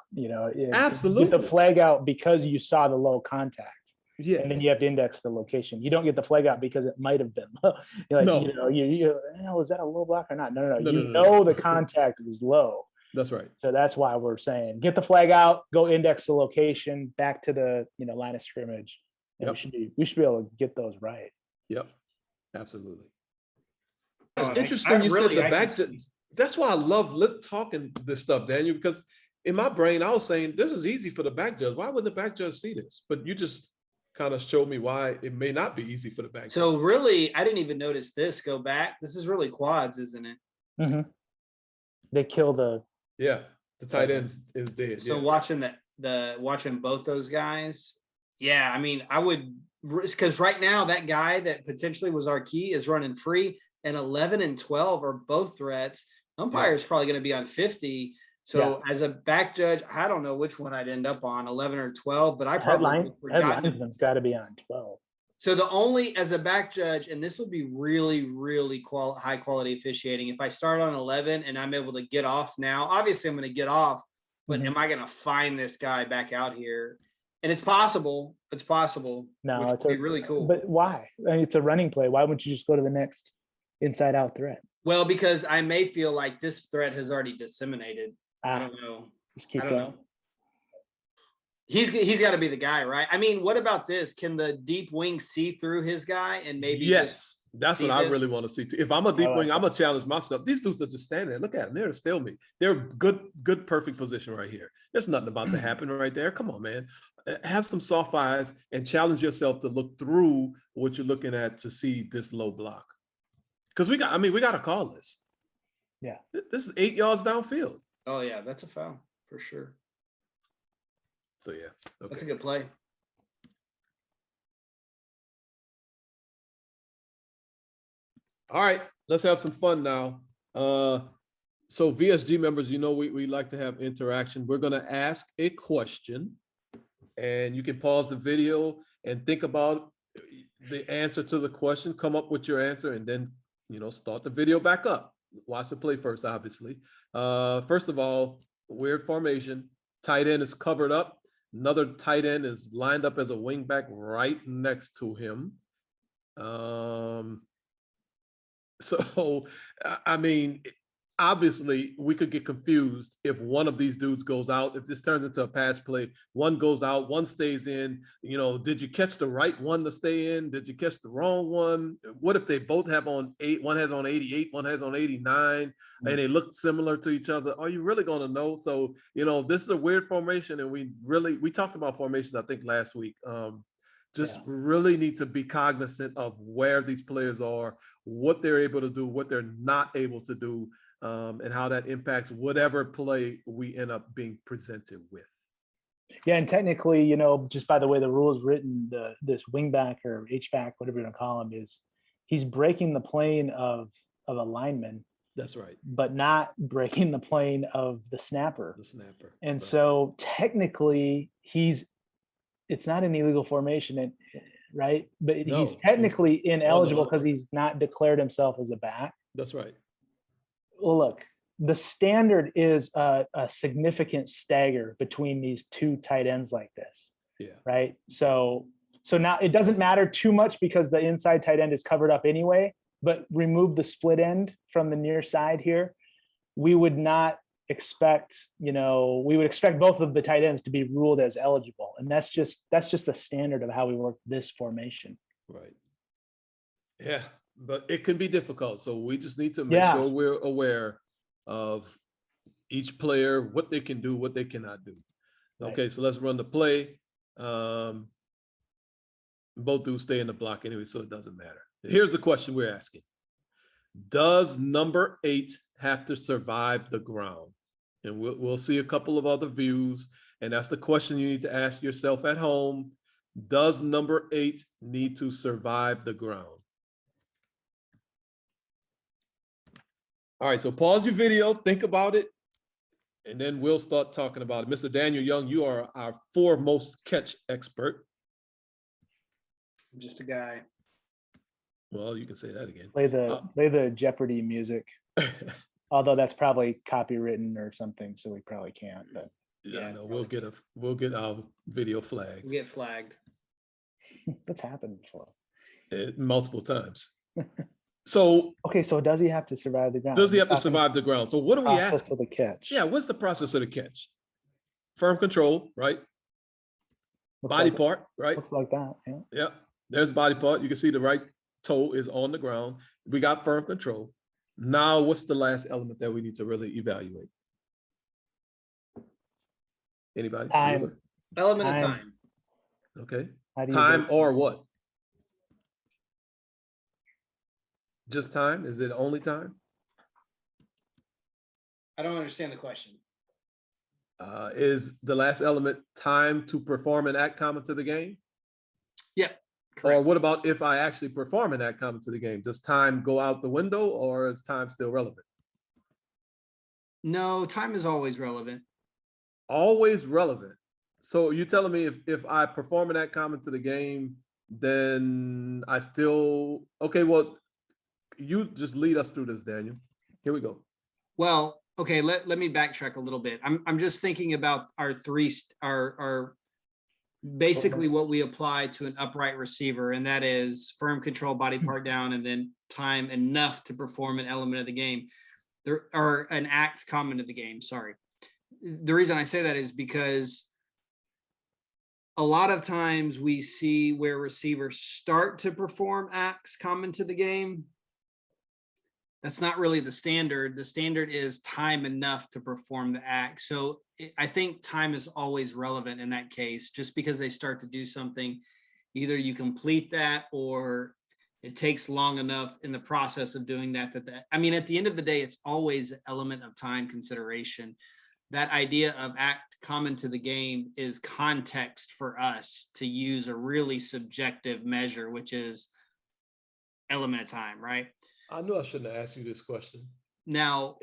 Absolutely, get the flag out because you saw the low contact. Yeah, and then you have to index the location. You don't get the flag out because it might have been. Is that a low block or not? No. The contact was low. That's right. So that's why we're saying get the flag out, go index the location back to the line of scrimmage. And we should be able to get those right. Yep, absolutely. It's interesting you said the back. That's why I love talking this stuff, Daniel, because in my brain I was saying this is easy for the back judge. Why wouldn't the back judge see this? But you just kind of showed me why it may not be easy for the back. So really, I didn't even notice this. Go back. This is really quads, isn't it? Mm-hmm. They kill the tight end is dead. So watching watching both those guys, I mean, I would, because right now that guy that potentially was our key is running free, and 11 and 12 are both threats. Umpire is probably going to be on 50. So as a back judge, I don't know which one I'd end up on, 11 or 12, but I probably Headlinesman's got to be on 12. So the only, as a back judge, and this would be really, really high quality officiating. If I start on 11 and I'm able to get off now, obviously I'm going to get off, but am I going to find this guy back out here? And it's possible. It's possible. No, which it's would be really cool. But why? I mean, it's a running play. Why wouldn't you just go to the next inside out threat? Well, because I may feel like this threat has already disseminated. I don't know. Just keep I don't going. know. He's got to be the guy, right? I mean, what about this? Can the deep wing see through his guy and maybe Yes, that's see what I this? really want to see too. If I'm a deep like wing, I'm gonna challenge myself. These dudes are just standing there. Look at them. They're a stalemate. They're good, perfect position right here. There's nothing about to happen right there. Come on, man. Have some soft eyes and challenge yourself to look through what you're looking at to see this low block. Because we got to call this. Yeah. This is 8 yards downfield. Oh yeah, that's a foul for sure. So yeah. Okay. That's a good play. All right, let's have some fun now. So VSG members, you know, we like to have interaction. We're gonna ask a question and you can pause the video and think about the answer to the question, come up with your answer, and then, you know, start the video back up. Watch the play first, obviously. First of all, weird formation. Tight end is covered up. Another tight end is lined up as a wing back right next to him. So, I mean, obviously we could get confused if one of these dudes goes out. If this turns into a pass play, one goes out, one stays in. You know, did you catch the right one to stay in? Did you catch the wrong one? What if they both have on 8? One has on 88, one has on 89, and they look similar to each other? Are you really going to know? So, you know, this is a weird formation, and we talked about formations, I think, last week. Really need to be cognizant of where these players are, what they're able to do, what they're not able to do, and how that impacts whatever play we end up being presented with. Yeah, and technically, you know, just by the way the rule is written, this wing back or H back, whatever you want to call him, he's breaking the plane of a lineman. That's right. But not breaking the plane of the snapper. And right. so technically it's not an illegal formation, right? But No, he's technically ineligible because line. he's not declared himself as a back. That's right. Well, look, the standard is a significant stagger between these two tight ends like this. Yeah. Right. So now it doesn't matter too much because the inside tight end is covered up anyway, but remove the split end from the near side here. We would not expect, we would expect both of the tight ends to be ruled as eligible. And that's just the standard of how we work this formation. Right. Yeah, but it can be difficult. So we just need to make sure we're aware of each player, what they can do, what they cannot do. Okay, so let's run the play. Both do stay in the block anyway, so it doesn't matter. Here's the question we're asking. Does number 8 have to survive the ground? And we'll see a couple of other views. And that's the question you need to ask yourself at home. Does number 8 need to survive the ground? All right, so pause your video, think about it, and then we'll start talking about it. Mr. Daniel Young, you are our foremost catch expert. I'm just a guy. Well, you can say that again. Play the Jeopardy music. Although that's probably copywritten or something, so we probably can't. But no, we'll get our video flagged. We'll get flagged. That's happened before. Multiple times. So okay, so does he have to survive the ground? Does he have to survive the ground? So what are we asking? For the catch. Yeah, what's the process of the catch? Firm control, right? Body part, right? Looks like that. Yeah. Yeah. There's body part. You can see the right toe is on the ground. We got firm control. Now, what's the last element that we need to really evaluate? Anybody? Time. Element of time. Okay. Time or what? Just time? Is it only time? I don't understand the question. Is the last element time to perform an act common to the game? Yeah. Correct. Or what about if I actually perform an act common to the game? Does time go out the window or is time still relevant? No, time is always relevant. Always relevant. So you're telling me if I perform an act common to the game, then I still, okay, well, you just lead us through this, Daniel. Here we go. Well, okay, let me backtrack a little bit. I'm just thinking about our basically what we apply to an upright receiver, and that is firm control, body part down, and then time enough to perform an element of the game. There or an act common to the game. Sorry. The reason I say that is because a lot of times we see where receivers start to perform acts common to the game. That's not really the standard. The standard is time enough to perform the act. So I think time is always relevant in that case. Just because they start to do something, either you complete that or it takes long enough in the process of doing that. I mean, at the end of the day, it's always an element of time consideration. That idea of act common to the game is context for us to use a really subjective measure, which is element of time, right? I knew I shouldn't have asked you this question. Now,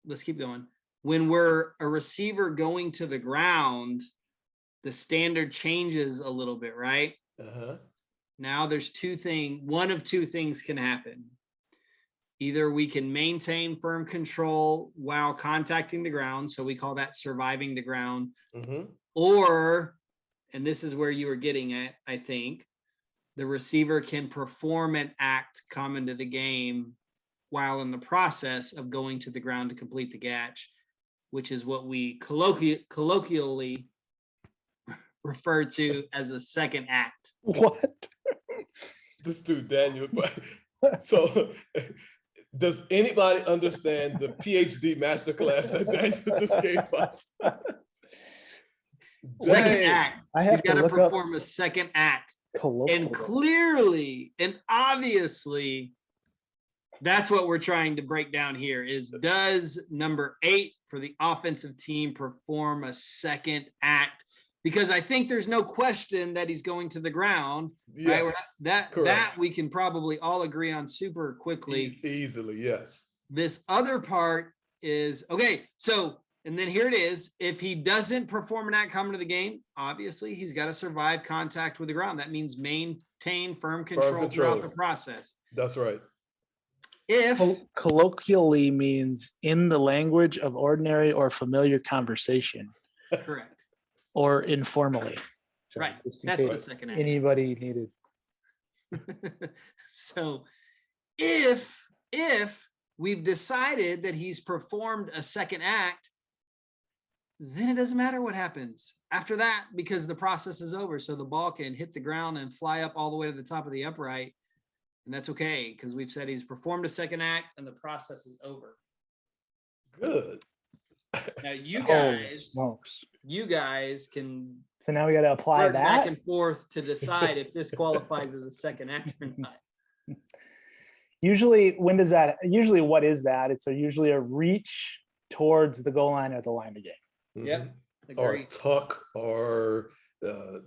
let's keep going. When we're a receiver going to the ground, the standard changes a little bit, right? Uh-huh. Now there's one of two things can happen. Either we can maintain firm control while contacting the ground, so we call that surviving the ground, or, and this is where you were getting at, I think, the receiver can perform an act common to the game while in the process of going to the ground to complete the catch, which is what we colloquially refer to as a second act. What? This dude, Daniel. So does anybody understand the PhD masterclass that Daniel just gave us? Second Dang. act. I have He's got to to look up perform a second act. colloquial. And clearly and obviously, that's what we're trying to break down here is, does number 8 for the offensive team perform a second act? Because I think there's no question that he's going to the ground. Yes, right? That correct. we can probably all agree on super quickly. Easily, yes. This other part is, okay, so, and then here it is. If he doesn't perform an act common to the game, obviously he's got to survive contact with the ground. That means maintain firm control throughout the process. That's right. If Colloquially means in the language of ordinary or familiar conversation, correct, or informally. So right, just in that's case the second act. anybody needed. So if we've decided that he's performed a second act, then it doesn't matter what happens after that because the process is over. So the ball can hit the ground and fly up all the way to the top of the upright. And that's okay because we've said he's performed a second act and the process is over. Good. Now you Holy guys smokes. can So now we got to apply work back that. and forth to decide if this qualifies as a second act or not. Usually, usually what is that? It's usually a reach towards the goal line or the line of game. Yep. Or Agree. tuck or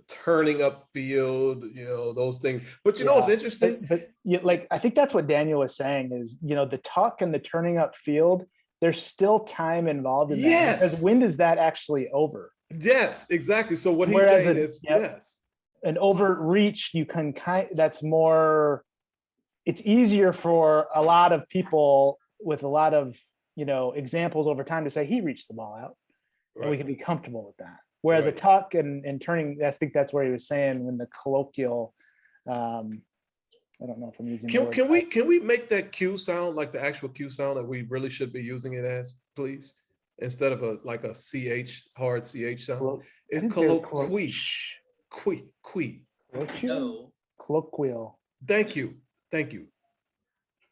turning up field, those things. But you know what's interesting? But like, I think that's what Daniel was saying is, the tuck and the turning up field, there's still time involved in that. Yes. Because when does that actually over? Yes, exactly. So what he's Whereas saying is, yes. An overt reach, you can that's more, it's easier for a lot of people with a lot of, examples over time to say he reached the ball out. And we can be comfortable with that. Whereas a tuck and turning, I think that's where he was saying when the colloquial, I don't know if I'm using. Can we make that Q sound like the actual Q sound that we really should be using it as, please? Instead of a CH, hard CH sound. It's colloquial. Colloquial. Thank you. Thank you.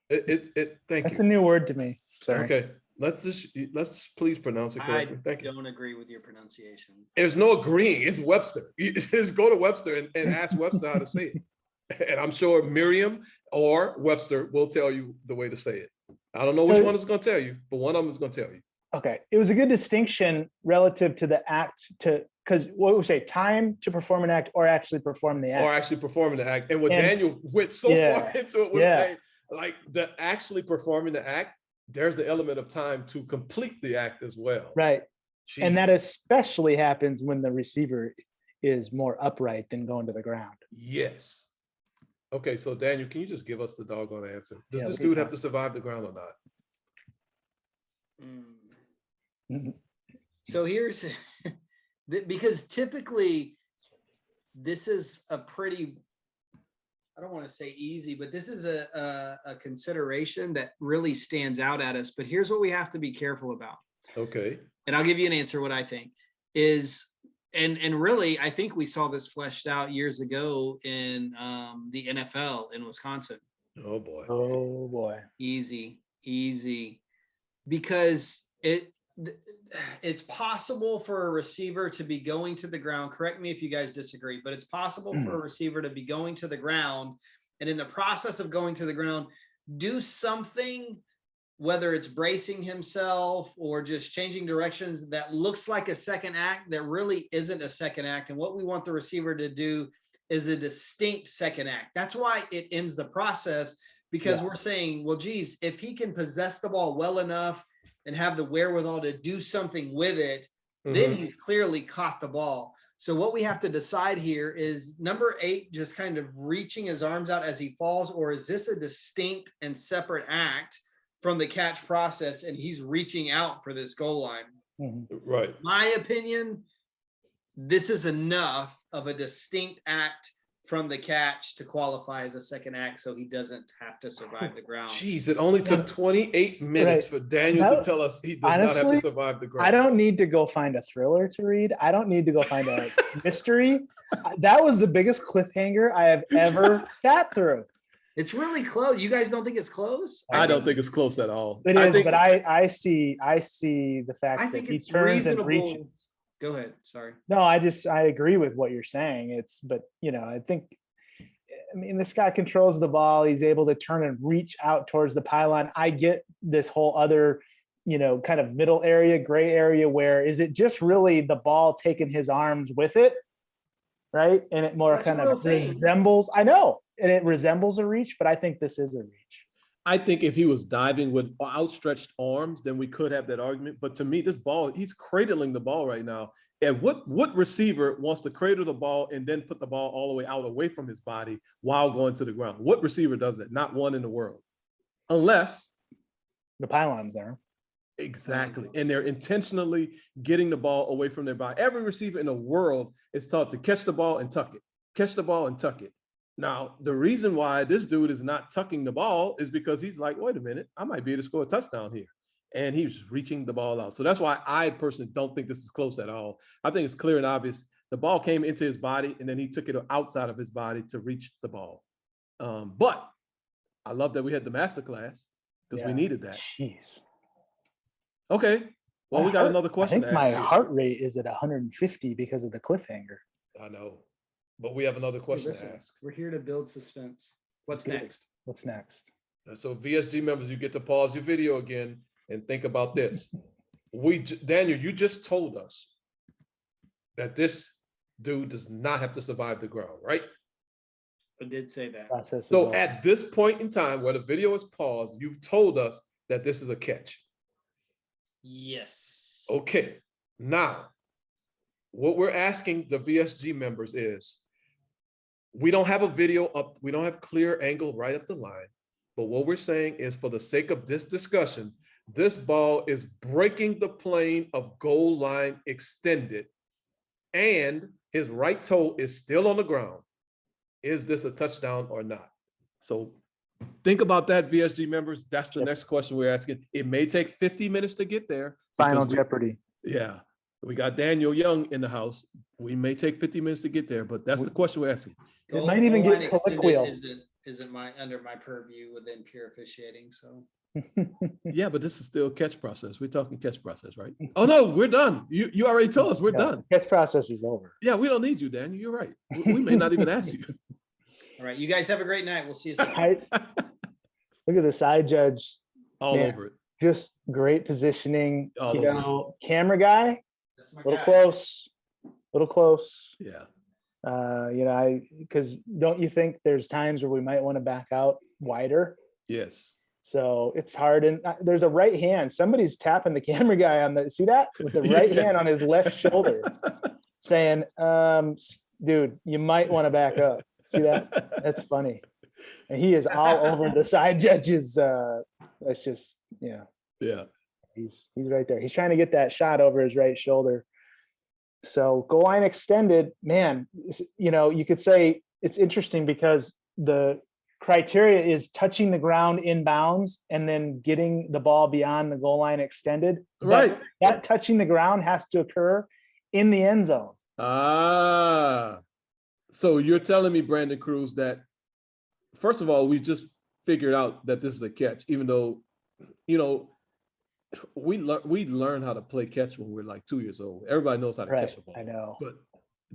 Thank That's you. a new word to me. Sorry. Okay. Let's just please pronounce it correctly. Thank you. Don't agree with your pronunciation. There's no agreeing. It's Webster. You just go to Webster and ask Webster how to say it. And I'm sure Merriam or Webster will tell you the way to say it. I don't know which one is going to tell you, but one of them is going to tell you. Okay. It was a good distinction relative to the act because what we say, time to perform an act or actually perform the act. Or actually performing the act. And what Daniel went so far into it was saying, like, the actually performing the act, there's the element of time to complete the act as well. Right. Jeez. And that especially happens when the receiver is more upright than going to the ground. Yes. Okay, so Daniel, can you just give us the doggone answer? Does Yeah, this dude have to survive the ground or not? So here's because typically this is a pretty, I don't want to say easy, but this is a consideration that really stands out at us. But here's what we have to be careful about. Okay. And I'll give you an answer. What I think is, and really, I think we saw this fleshed out years ago in the NFL in Wisconsin. Oh boy. Oh boy. Easy, because it's possible for a receiver to be going to the ground. Correct me if you guys disagree, but it's possible for a receiver to be going to the ground, and in the process of going to the ground, do something, whether it's bracing himself or just changing directions, that looks like a second act that really isn't a second act. And what we want the receiver to do is a distinct second act. That's why it ends the process, because we're saying, well, geez, if he can possess the ball well enough and have the wherewithal to do something with it, then he's clearly caught the ball. So what we have to decide here is number 8, just kind of reaching his arms out as he falls, or is this a distinct and separate act from the catch process and he's reaching out for this goal line? Right. My opinion, this is enough of a distinct act from the catch to qualify as a second act, so he doesn't have to survive the ground. Jeez, it only took 28 minutes for Daniel to tell us he does not have to survive the ground. I don't need to go find a thriller to read. I don't need to go find a mystery. That was the biggest cliffhanger I have ever sat through. It's really close. You guys don't think it's close? I don't think it's close at all. It is, but I see the fact that he turns and reaches. Go ahead. Sorry. No, I agree with what you're saying. But I mean, this guy controls the ball. He's able to turn and reach out towards the pylon. I get this whole other, kind of middle area, gray area, where is it just really the ball taking his arms with it? Right. And it more kind of resembles, I know, and it resembles a reach, but I think this is a reach. I think if he was diving with outstretched arms, then we could have that argument. But to me, this ball, he's cradling the ball right now. And what receiver wants to cradle the ball and then put the ball all the way out away from his body while going to the ground? What receiver does that? Not one in the world. Unless the pylons there. Exactly. And they're intentionally getting the ball away from their body. Every receiver in the world is taught to catch the ball and tuck it. Catch the ball and tuck it. Now, the reason why this dude is not tucking the ball is because he's like, wait a minute, I might be able to score a touchdown here. And he's reaching the ball out. So that's why I personally don't think this is close at all. I think it's clear and obvious. The ball came into his body and then he took it outside of his body to reach the ball. But I love that we had the masterclass because we needed that. Jeez. Okay. Well, we got another question. I think my heart rate is at 150 because of the cliffhanger. I know. But we have another question to ask. We're here to build suspense. What's next? What's next? So VSG members, you get to pause your video again and think about this. Daniel, you just told us that this dude does not have to survive the ground, right? I did say that. So at this point in time where the video is paused, you've told us that this is a catch. Yes. Okay. Now, what we're asking the VSG members is, we don't have a video up, we don't have clear angle right up the line, but what we're saying is, for the sake of this discussion, this ball is breaking the plane of goal line extended, and his right toe is still on the ground. Is this a touchdown or not? So think about that, VSG members. That's the next question we're asking. It may take 50 minutes to get there. Final Jeopardy. Yeah. We got Daniel Young in the house. We may take 50 minutes to get there, but that's the question we're asking. It might even get colloquial. Isn't under my purview within pure officiating. So yeah, but this is still catch process. We're talking catch process, right? Oh no, we're done. You already told us we're done. Catch process is over. Yeah, we don't need you, Daniel. You're right. We may not even ask you. All right, you guys have a great night. We'll see you soon. Look at the side judge. All over it. Just great positioning. Camera guy. Little close. Yeah. Because don't you think there's times where we might want to back out wider? Yes. So it's hard. And there's a right hand. Somebody's tapping the camera guy see that? With the right hand on his left shoulder, saying, dude, you might want to back up. See that? That's funny. And he is all over the side judges. That's just, yeah. Yeah. He's right there. He's trying to get that shot over his right shoulder. So goal line extended, man, you could say it's interesting because the criteria is touching the ground in bounds and then getting the ball beyond the goal line extended. But Right. that touching the ground has to occur in the end zone. So you're telling me, Brandon Cruz, that first of all, we just figured out that this is a catch, even though, we learn how to play catch when we're like 2 years old. Everybody knows how to catch a ball. I know. But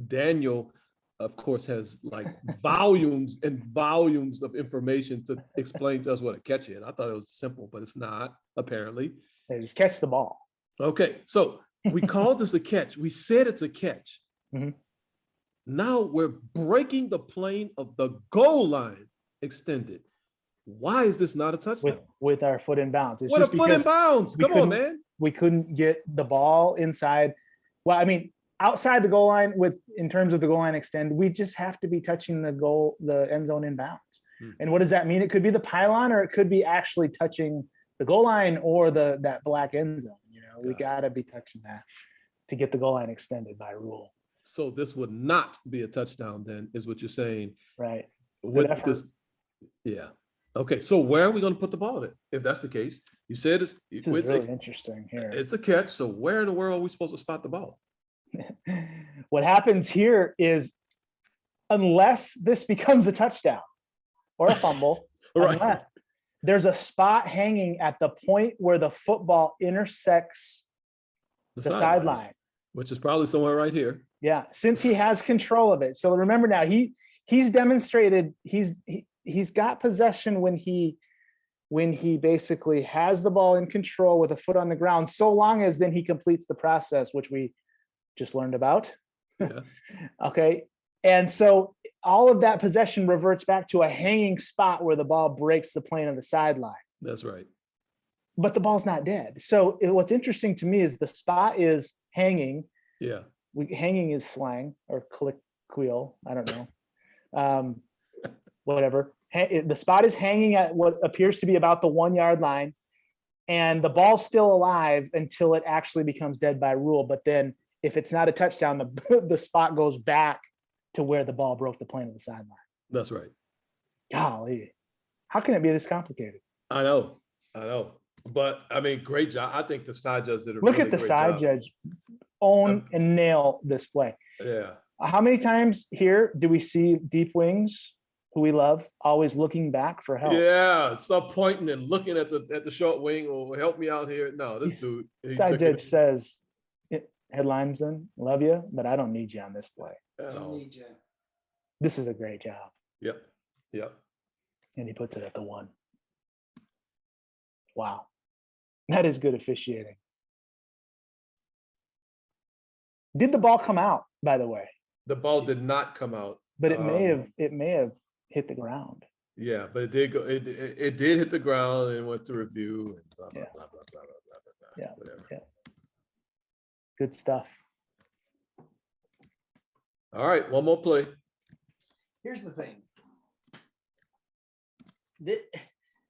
Daniel, of course, has like volumes and volumes of information to explain to us what a catch is. I thought it was simple, but it's not, apparently. They just catch the ball. Okay, so we called this a catch. We said it's a catch. Mhm. Now we're breaking the plane of the goal line extended. Why is this not a touchdown? With our foot in bounds. It's What a just foot in because bounds. we Come on, couldn't- man. we couldn't get the ball inside. Well, I mean, outside the goal line in terms of the goal line extend, we just have to be touching the end zone in bounds. And what does that mean? It could be the pylon, or it could be actually touching the goal line or that black end zone. We got to be touching that to get the goal line extended by rule. So this would not be a touchdown then, is what you're saying. Right. With effort. this, yeah. Okay, so where are we going to put the ball then? If that's the case, you said This is really interesting here. it's a catch. So where in the world are we supposed to spot the ball? What happens here is, unless this becomes a touchdown or a fumble, Right. there's a spot hanging at the point where the football intersects the sideline. Which is probably somewhere right here. Yeah, since he has control of it. So remember now, he's demonstrated he's got possession when he basically has the ball in control with a foot on the ground, so long as then he completes the process, which we just learned about. Yeah. Okay. And so all of that possession reverts back to a hanging spot where the ball breaks the plane of the sideline. That's right. But the ball's not dead. So what's interesting to me is the spot is hanging. Yeah. Hanging is slang or colloquial. I don't know. Whatever. The spot is hanging at what appears to be about the 1 yard line, and the ball's still alive until it actually becomes dead by rule. But then if it's not a touchdown, the spot goes back to where the ball broke the plane of the sideline. That's right. Golly, how can it be this complicated? I know. But I mean, great job. I think the side judge did a Look really at the great side job. judge own and nail this play. Yeah. How many times here do we see deep wings, who we love, always looking back for help? Yeah. Stop pointing and looking at the short wing or help me out here. No, this dude. he Side took judge it says, Headlinesman, love you, but I don't need you on this play. at all. This is a great job. Yep. And he puts it at the 1. Wow. That is good officiating. Did the ball come out, by the way? The ball did not come out. But it may have hit the ground. Yeah, but it did go. It did hit the ground and went to review and blah blah Yeah. blah blah blah blah blah blah. Yeah. Whatever. Yeah. Good stuff. All right, one more play. Here's the thing.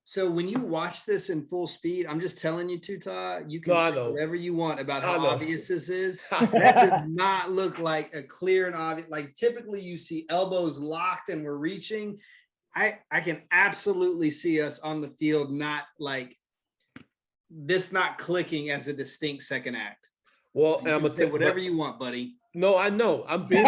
So when you watch this in full speed, I'm just telling you, Tuta, you can No, I say know. whatever you want about I how know. obvious this is. That does not look like a clear and obvious. Like typically you see elbows locked and we're reaching. I can absolutely see us on the field not like this not clicking as a distinct second act. Well, You I'm can gonna say tell whatever you want, buddy. No, I know. I'm being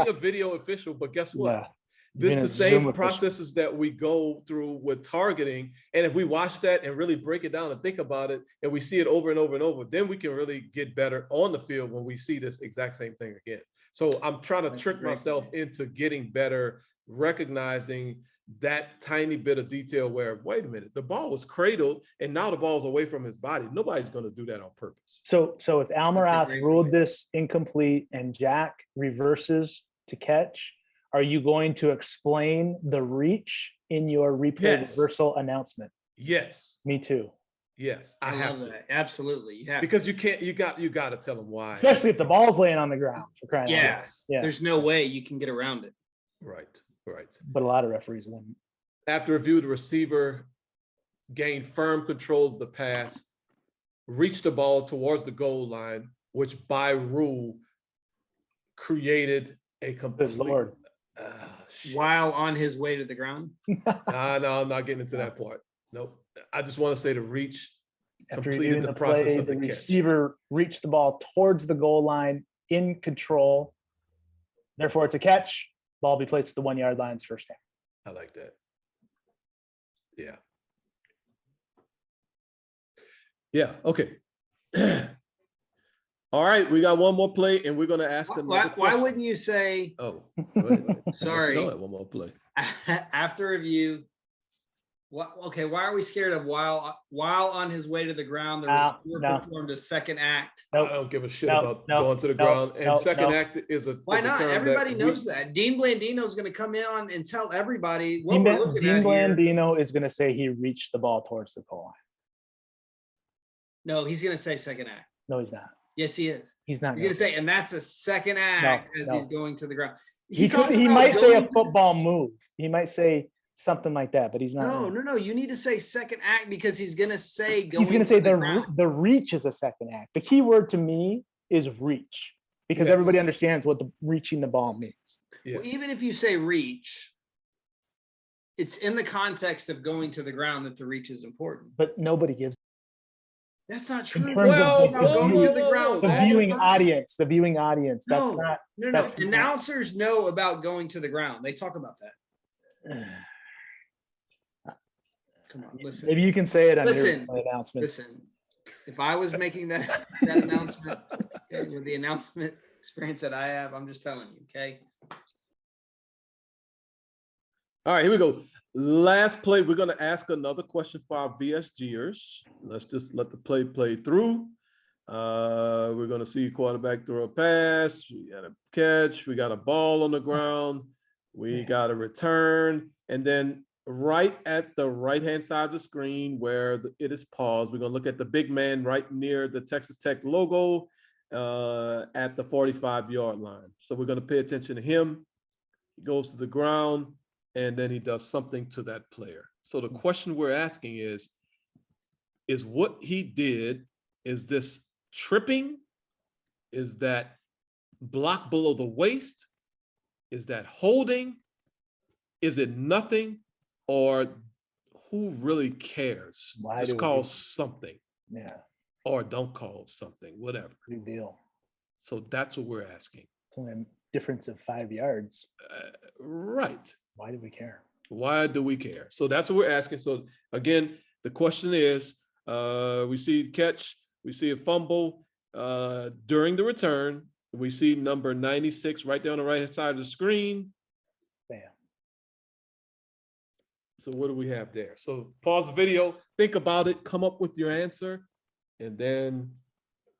a video official, but guess what? Yeah. This Being the a Zoom same official. processes that we go through with targeting. And if we watch that and really break it down and think about it, and we see it over and over and over, then we can really get better on the field when we see this exact same thing again. So I'm trying to That's trick great. myself into getting better, recognizing that tiny bit of detail where, wait a minute, the ball was cradled and now the ball's away from his body. Nobody's going to do that on purpose. So if Almirath great ruled point. this incomplete and Jack reverses to catch, are you going to explain the reach in your replay Yes. reversal announcement? Yes. Me too. Yes. I I have love to. that. Absolutely. You have Because you can't, you got to tell them why. Especially if the ball's laying on the ground, for crying out loud. Yes. Yeah. There's no way you can get around it. Right. But a lot of referees wouldn't. After review, the receiver gained firm control of the pass, reached the ball towards the goal line, which by rule created a Good complete. Lord. Shit. While on his way to the ground. Nah, no, I'm not getting into that part. Nope. I just want to say the reach After completed reviewing the the process play, of the the catch. receiver reached the ball towards the goal line in control. Therefore, it's a catch. Ball be placed at the 1 yard line's first down. I like that. Yeah. Yeah. Okay. All right. We got one more play, and we're going to ask another Why question. wouldn't you say, Oh, go ahead. Sorry. Go ahead. One more play. after review, okay, why are we scared of while on his way to the ground, the receiver No. performed a second act? I don't give a shit Nope, about nope, going to the nope, ground. And nope, second nope. act is a Why is a not? term Everybody that knows that. Dean Blandino is going to come in and tell everybody what Dean we're looking Dean at here. Blandino is going to say he reached the ball towards the goal line. No, he's going to say second act. No, he's not. Yes, he is. He's not. He's going to say, and that's a second act as no. he's going to the ground. He talks could. He about might say a going to- football move. He might say something like that, but he's not. No. You need to say second act because he's going to say He's going to say the the ground. the reach is a second act. The key word to me is reach, because Yes. everybody understands what the reaching the ball means. yes. Well, even if you say reach, it's in the context of going to the ground that the reach is important. But nobody gives That's not true. terms of Well, the- going to the ground the all viewing time. audience. The viewing audience. That's No. not. No. that's not- Announcers know about going to the ground. They talk about that. Come on, listen. Maybe you can say it on Listen. your announcement. Listen, if I was making that announcement with the announcement experience that I have, I'm just telling you, okay? All right, here we go. Last play, we're going to ask another question for our VSGers. Let's just let the play through. We're going to see quarterback throw a pass. We got a catch. We got a ball on the ground. We got a return. And then right at the right-hand side of the screen where it is paused, we're going to look at the big man right near the Texas Tech logo at the 45-yard line. So we're going to pay attention to him. He goes to the ground, and then he does something to that player. So the question we're asking is what he did, is this tripping? Is that block below the waist? Is that holding? Is it nothing? Or who really cares? Why Just do we call do- something, Yeah. or don't call something, whatever. Big deal. So that's what we're asking. It's only a difference of 5 yards. Right. Why do we care? Why do we care? So that's what we're asking. So again, the question is, we see catch, we see a fumble during the return. We see number 96 right there on the right-hand side of the screen. Bam. So what do we have there? So pause the video, think about it, come up with your answer, and then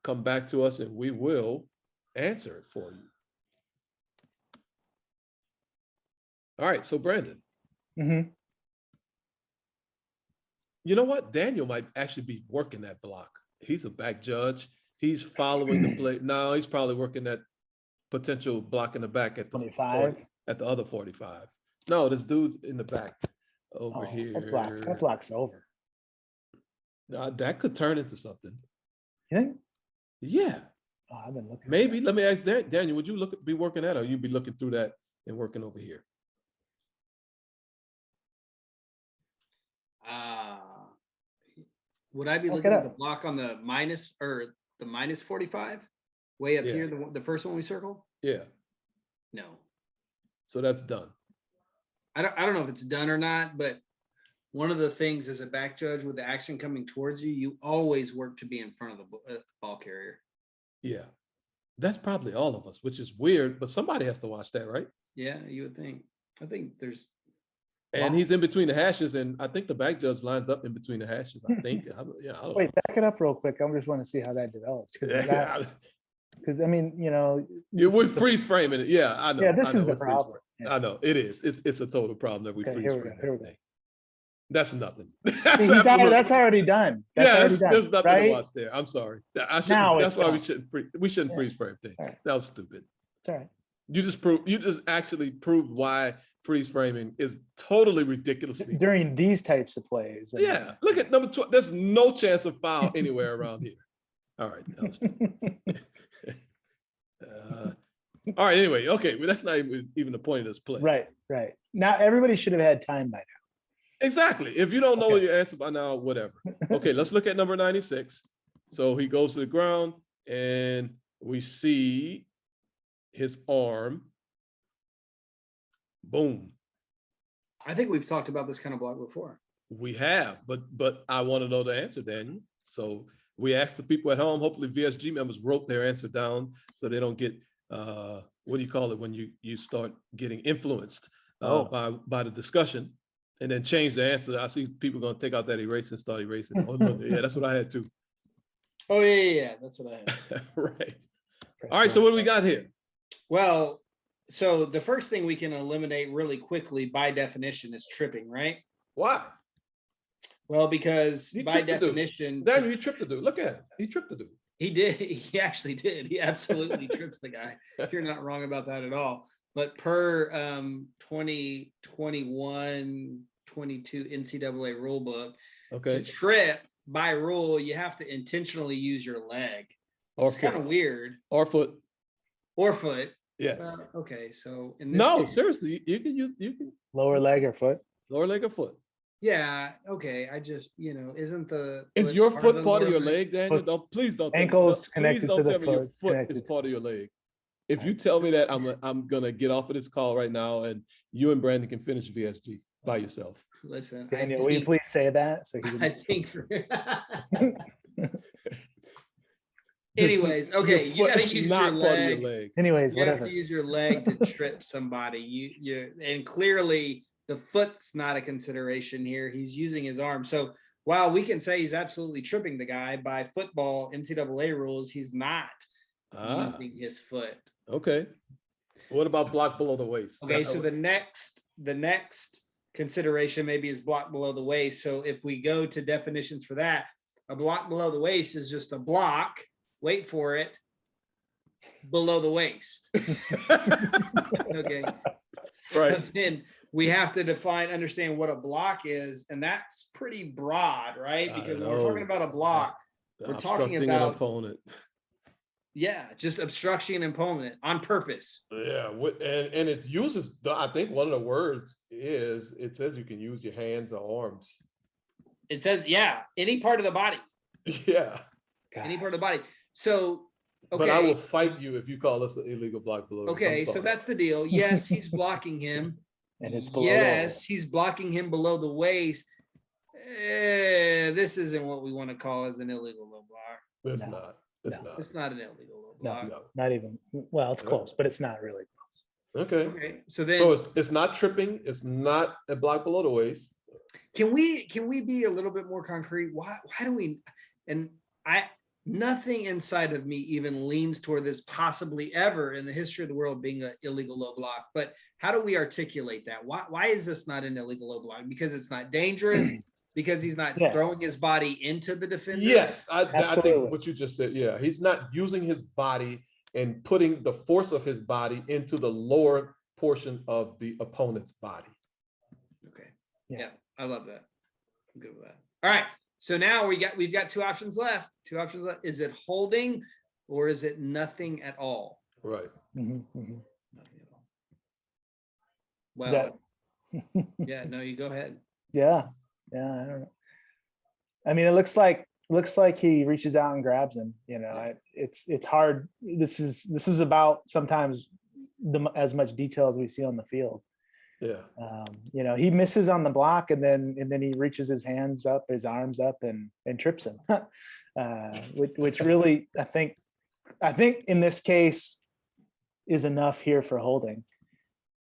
come back to us and we will answer it for you. All right, so Brandon, Mm-hmm. you know what? Daniel might actually be working that block. He's a back judge. He's following the play. No, he's probably working that potential block in the back at the 25. at the other 45. No, this dude's in the back over here. That block's over. That could turn into something. You think? Yeah, Oh, I've been looking. maybe. Let me ask Daniel, would you be working that, or you'd be looking through that and working over here? Would I be Look looking it at the up. block on the minus or the minus 45? Way up Yeah. here, the first one we circled? Yeah, No. so that's done. I don't know if it's done or not, but one of the things as a back judge with the action coming towards you, you always work to be in front of the ball carrier. Yeah, that's probably all of us, which is weird, but somebody has to watch that, right? Yeah, you would think. I think there's And Wow. he's in between the hashes, and I think the back judge lines up in between the hashes. I think. I don't Wait, back it up real quick. I just want to see how that develops. know. Because I mean, you know, Yeah, this we're is the- freeze framing it. Yeah, I know. Yeah, this I is know, the we're freeze problem. frame- Yeah. I know it is. It's a total problem that we Okay, freeze here we frame go, here we go. everything. That's nothing. That's already done. That's Yeah, already done. there's nothing right? to watch there. I'm sorry. I shouldn't. Now That's it's why we done. shouldn't Yeah. freeze frame things. All right. That was stupid. It's all right. You just actually proved why freeze framing is totally ridiculously. During these types of plays. and- Yeah, look at number 12. There's no chance of foul anywhere around here. All right, that was stupid. All right, anyway, okay, well, that's not even the point of this play. Right, right. Now everybody should have had time by now. Exactly. If you don't know Okay. your answer by now, whatever. Okay, let's look at number 96. So he goes to the ground and we see his arm. Boom. I think we've talked about this kind of block before. We have, but I want to know the answer, Daniel. So we asked the people at home. Hopefully VSG members wrote their answer down so they don't get what do you call it when you start getting influenced by the discussion and then change the answer. I see people going to take out that erase and start erasing. Oh no, yeah, that's what I had too. Oh yeah, that's what I had. Right. All right, so what do we got here? Well, so the first thing we can eliminate really quickly by definition is tripping, right? Why? Well, because He by tripped the dude. definition, Daniel, he tripped the dude. Look at him. He tripped the dude. he did. He actually did. He absolutely trips the guy. You're not wrong about that at all. But per 2021, 22 NCAA rule book, Okay. to trip by rule, you have to intentionally use your leg. Or It's kind of foot. weird. Or foot. Or foot. Yes. Okay, so in this No, case- seriously, you can Lower leg or foot. lower leg or foot. yeah, okay. I just, isn't the Is your foot the part of your lower leg, Daniel? Foot's- Don't please don't tell me- ankles don't- connected please don't to the tell me your foot, it's foot is connected. part of your leg. If you tell me that, I'm gonna get off of this call right now, and you and Brandon can finish VSG by yourself. Listen, Daniel, will you please say that? So he I can, think anyways, okay, Your you foot gotta is use not your part of your leg. leg. anyways, You have whatever. to use your leg to trip somebody. And clearly the foot's not a consideration here. He's using his arm. So while we can say he's absolutely tripping the guy by football NCAA rules, he's not Ah, using his foot. okay. What about block below the waist? Okay, so the next consideration maybe is block below the waist. So if we go to definitions for that, a block below the waist is just a block, wait for it, below the waist. Okay. So Right. then we have to understand what a block is, and that's pretty broad, right? I Because when we're talking know. about a block, we're talking Obstructing about- an opponent. yeah, just obstruction and opponent on purpose. Yeah, and it uses I think one of the words is it says you can use your hands or arms. It says, yeah, any part of the body, Yeah. any part of the body. So, But I will okay, fight you if you call us an illegal block below. the waist. I'm okay, so sorry. that's the deal. Yes, he's blocking him. And it's below. Yes, he's blocking him below the waist. This isn't what we want to call as an illegal low block. It's No, not. It's no. not. It's not an illegal low No. block. No. Not even. Well, it's Yeah. close, but it's not really. Okay. Okay, so then So it's not tripping. It's not a block below the waist. can we be a little bit more concrete? Why do we, and nothing inside of me even leans toward this possibly ever in the history of the world being an illegal low block, but how do we articulate that? Why is this not an illegal low block? Because it's not dangerous, because he's not Yeah. throwing his body into the defender? Yes, I Absolutely. think what you just said. Yeah, he's not using his body and putting the force of his body into the lower portion of the opponent's body. Okay. Yeah. Yeah, I love that. I'm good with that. All right. So now we've got two options left. Is it holding or is it nothing at all? Right. Mhm, mhm. Nothing at all. Well, That- yeah, no, you go ahead. Yeah, yeah, I don't know. I mean, it looks like he reaches out and grabs him. It's hard. This is about sometimes as much detail as we see on the field. Yeah. He misses on the block and then he reaches his hands up, his arms up and trips him. Which really, I think in this case is enough here for holding.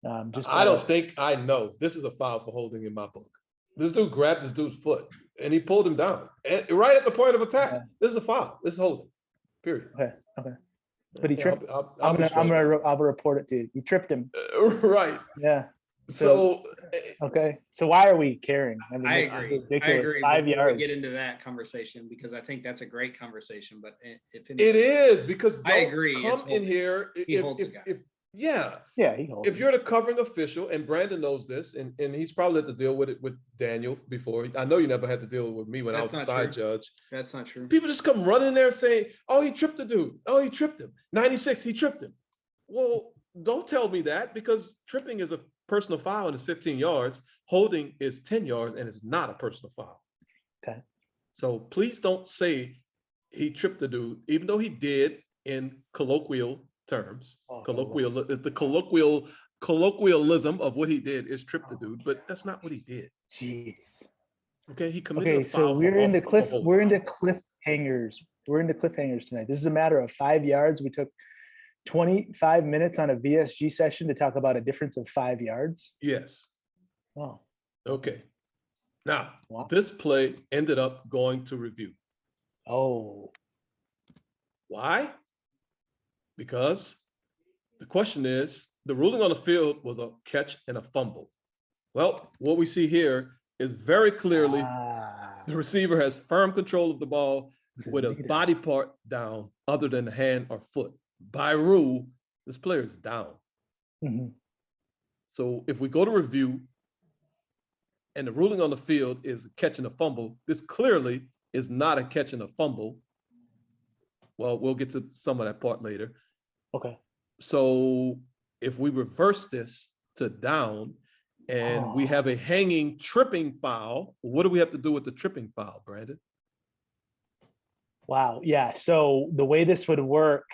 I don't think I know. This is a foul for holding in my book. This dude grabbed this dude's foot and he pulled him down right at the point of attack. Yeah. This is a foul. This is holding. Period. Okay. But he Yeah, tripped. I'll be straight. I'll report it to you. He tripped him. Right. Yeah. So Okay. So why are we caring? mean, I this is agree. I ridiculous. agree. 5 Before we yards. get into that conversation, because I think that's a great conversation, but if it is because I don't agree, it's come in holding. here. He holds the guy. Yeah. Yeah, he holds. If you're the covering official, and Brandon knows this, and he's probably had to deal with it with Daniel before. I know you never had to deal with me when I was That's the not side judge. That's not true. People just come running there saying, "Oh, he tripped the dude. Oh, he tripped him. 96, he tripped him." Well, don't tell me that, because tripping is a personal foul and it's 15 yards. Holding is 10 yards and it's not a personal foul. Okay. So please don't say he tripped the dude, even though he did in colloquial terms. The colloquialism of what he did is trip the dude, but that's not what he did. Jeez. Okay, he committed Okay, a so foul. we're into for holding. we're into cliffhangers. We're into cliffhangers tonight. This is a matter of 5 yards. We took 25 minutes on a VSG session to talk about a difference of 5 yards. Yes. Oh, Okay. Now, Wow. this play ended up going to review. oh, Why? Because the question is, the ruling on the field was a catch and a fumble. Well, what we see here is very clearly the receiver has firm control of the ball this is with a negative. body part down other than the hand or foot. By rule, this player is down. Mhm. So if we go to review and the ruling on the field is a catch and a fumble, this clearly is not a catch and a fumble. Well, we'll get to some of that part later. Okay. So if we reverse this to down and we have a hanging tripping foul, what do we have to do with the tripping foul, Brandon? Wow. Yeah. So the way this would work,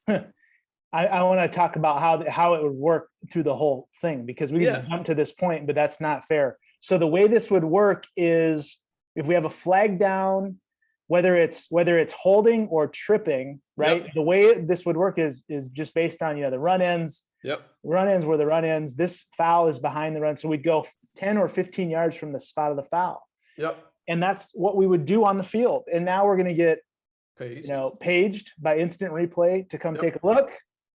I want to talk about how it would work through the whole thing, because we can just jump to this point, but that's not fair. So the way this would work is if we have a flag down, whether it's holding or tripping, right? Yep. The way this would work is just based on, the run ends. Yep. Run ends were the run ends. This foul is behind the run. So we'd go 10 or 15 yards from the spot of the foul. Yep. And that's what we would do on the field. And now we're going to get, Paged. paged by instant replay to come take a look.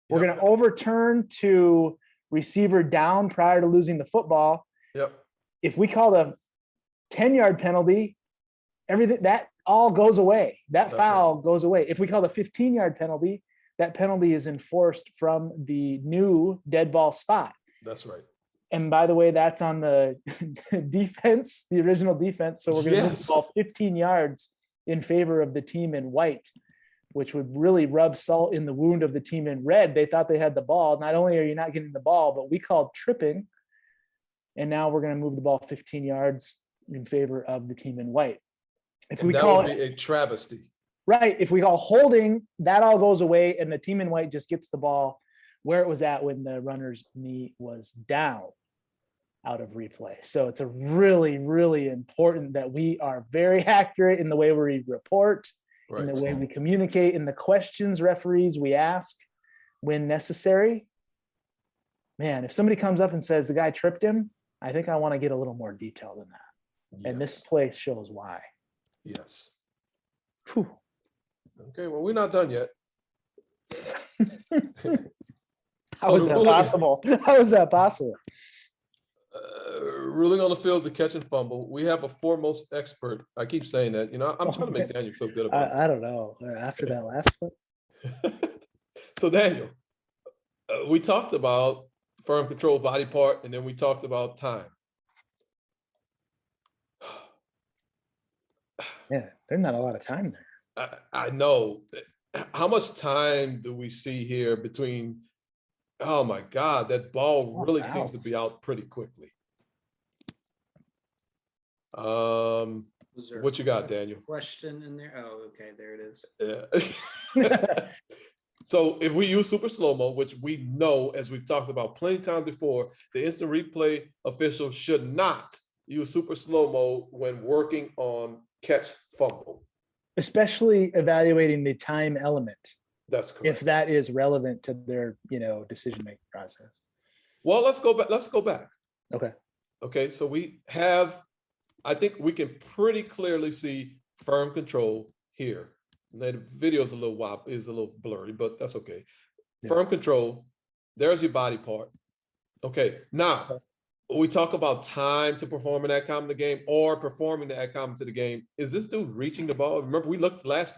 We're Yep. going to overturn to receiver down prior to losing the football. Yep. If we call the 10-yard penalty, everything that all goes away. That That's foul goes away. If we call the 15-yard penalty, that penalty is enforced from the new dead ball spot. That's right. And by the way, that's on the defense, the original defense. So we're going to move the Yes. ball 15 yards in favor of the team in white, which would really rub salt in the wound of the team in red. They thought they had the ball. Not only are you not getting the ball, but we called tripping. And now we're going to move the ball 15 yards in favor of the team in white. If we That call would it be a travesty. right, if we call holding, that all goes away, and the team in white just gets the ball where it was at when the runner's knee was down out of replay. So it's a really, really important that we are very accurate in the way we report, in Right. the way we communicate, in the questions referees we ask when necessary. Man, if somebody comes up and says the guy tripped him, I think I want to get a little more detail than that. And this Yes. place shows why. Yes. Whew. Okay, well, we're not done yet. How is that ruling- possible? How is that possible? Ruling on the field is a catch and fumble. We have a foremost expert. I keep saying that. I'm trying to make Daniel feel good about I don't know. After that last one. it. So Daniel, we talked about firm control body part, and then we talked about time. Yeah, there's not a lot of time there. I know. How much time do we see here between? Oh my God, that ball Oh, really wow. seems to be out pretty quickly. Was there What you got, a Daniel? question in there? Oh, okay, there it is. Yeah. So if we use super slow-mo, which we know, as we've talked about plenty of times before, the instant replay official should not use super slow-mo when working on catch fumble. Especially evaluating the time element, That's if correct. that is relevant to their, decision-making process. Well, let's go back. Let's go back. Okay. Okay, so we have, I think we can pretty clearly see firm control here. The video is a little blurry, but that's okay. Yeah. Firm control, there's your body part. Okay, now we talk about time to perform an AdCom in the game or performing the AdCom to the game. Is this dude reaching the ball? Remember, we looked last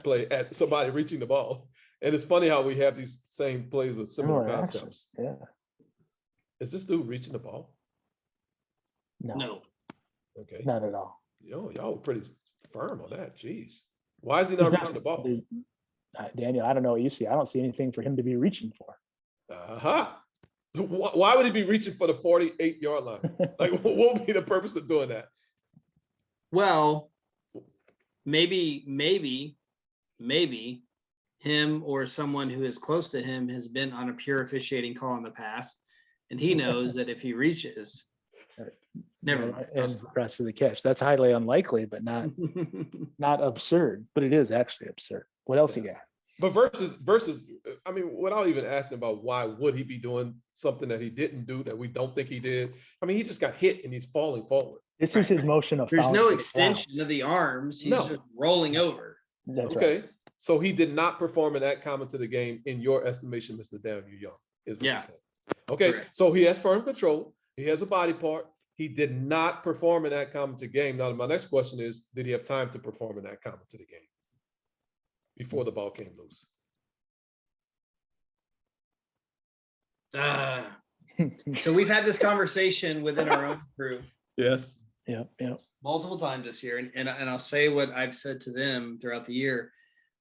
play at somebody reaching the ball. And it's funny how we have these same plays with similar Similar action. concepts. Yeah. Is this dude reaching the ball? No, No, Okay. not at all. Y'all were pretty firm on that. Jeez. Why is he not reaching the ball? Daniel, I don't know what you see. I don't see anything for him to be reaching for. Uh-huh. So why would he be reaching for the 48-yard line? Like, what would be the purpose of doing that? Well, maybe him or someone who is close to him has been on a pure officiating call in the past, and he knows that if he reaches, never mind. Ends the rest of the catch. That's highly unlikely, but not absurd. But it is actually absurd. What else you got? But versus, I mean, without even asking about why would he be doing something that he didn't do that we don't think he did. I mean, he just got hit and he's falling forward. This is his motion of There's falling no to the extension of the arms. He's No. just rolling over. ground. That's Okay. right. So he did not perform in that comment to the game in your estimation, Mr. Daniel Young, is what Yeah. you're saying. Okay. Correct. So he has firm control. He has a body part. He did not perform in that comment to game. Now, my next question is, did he have time to perform in that comment to the game before the ball came loose? So we've had this conversation within our own crew Yes. Yep. multiple times this year, and I'll say what I've said to them throughout the year.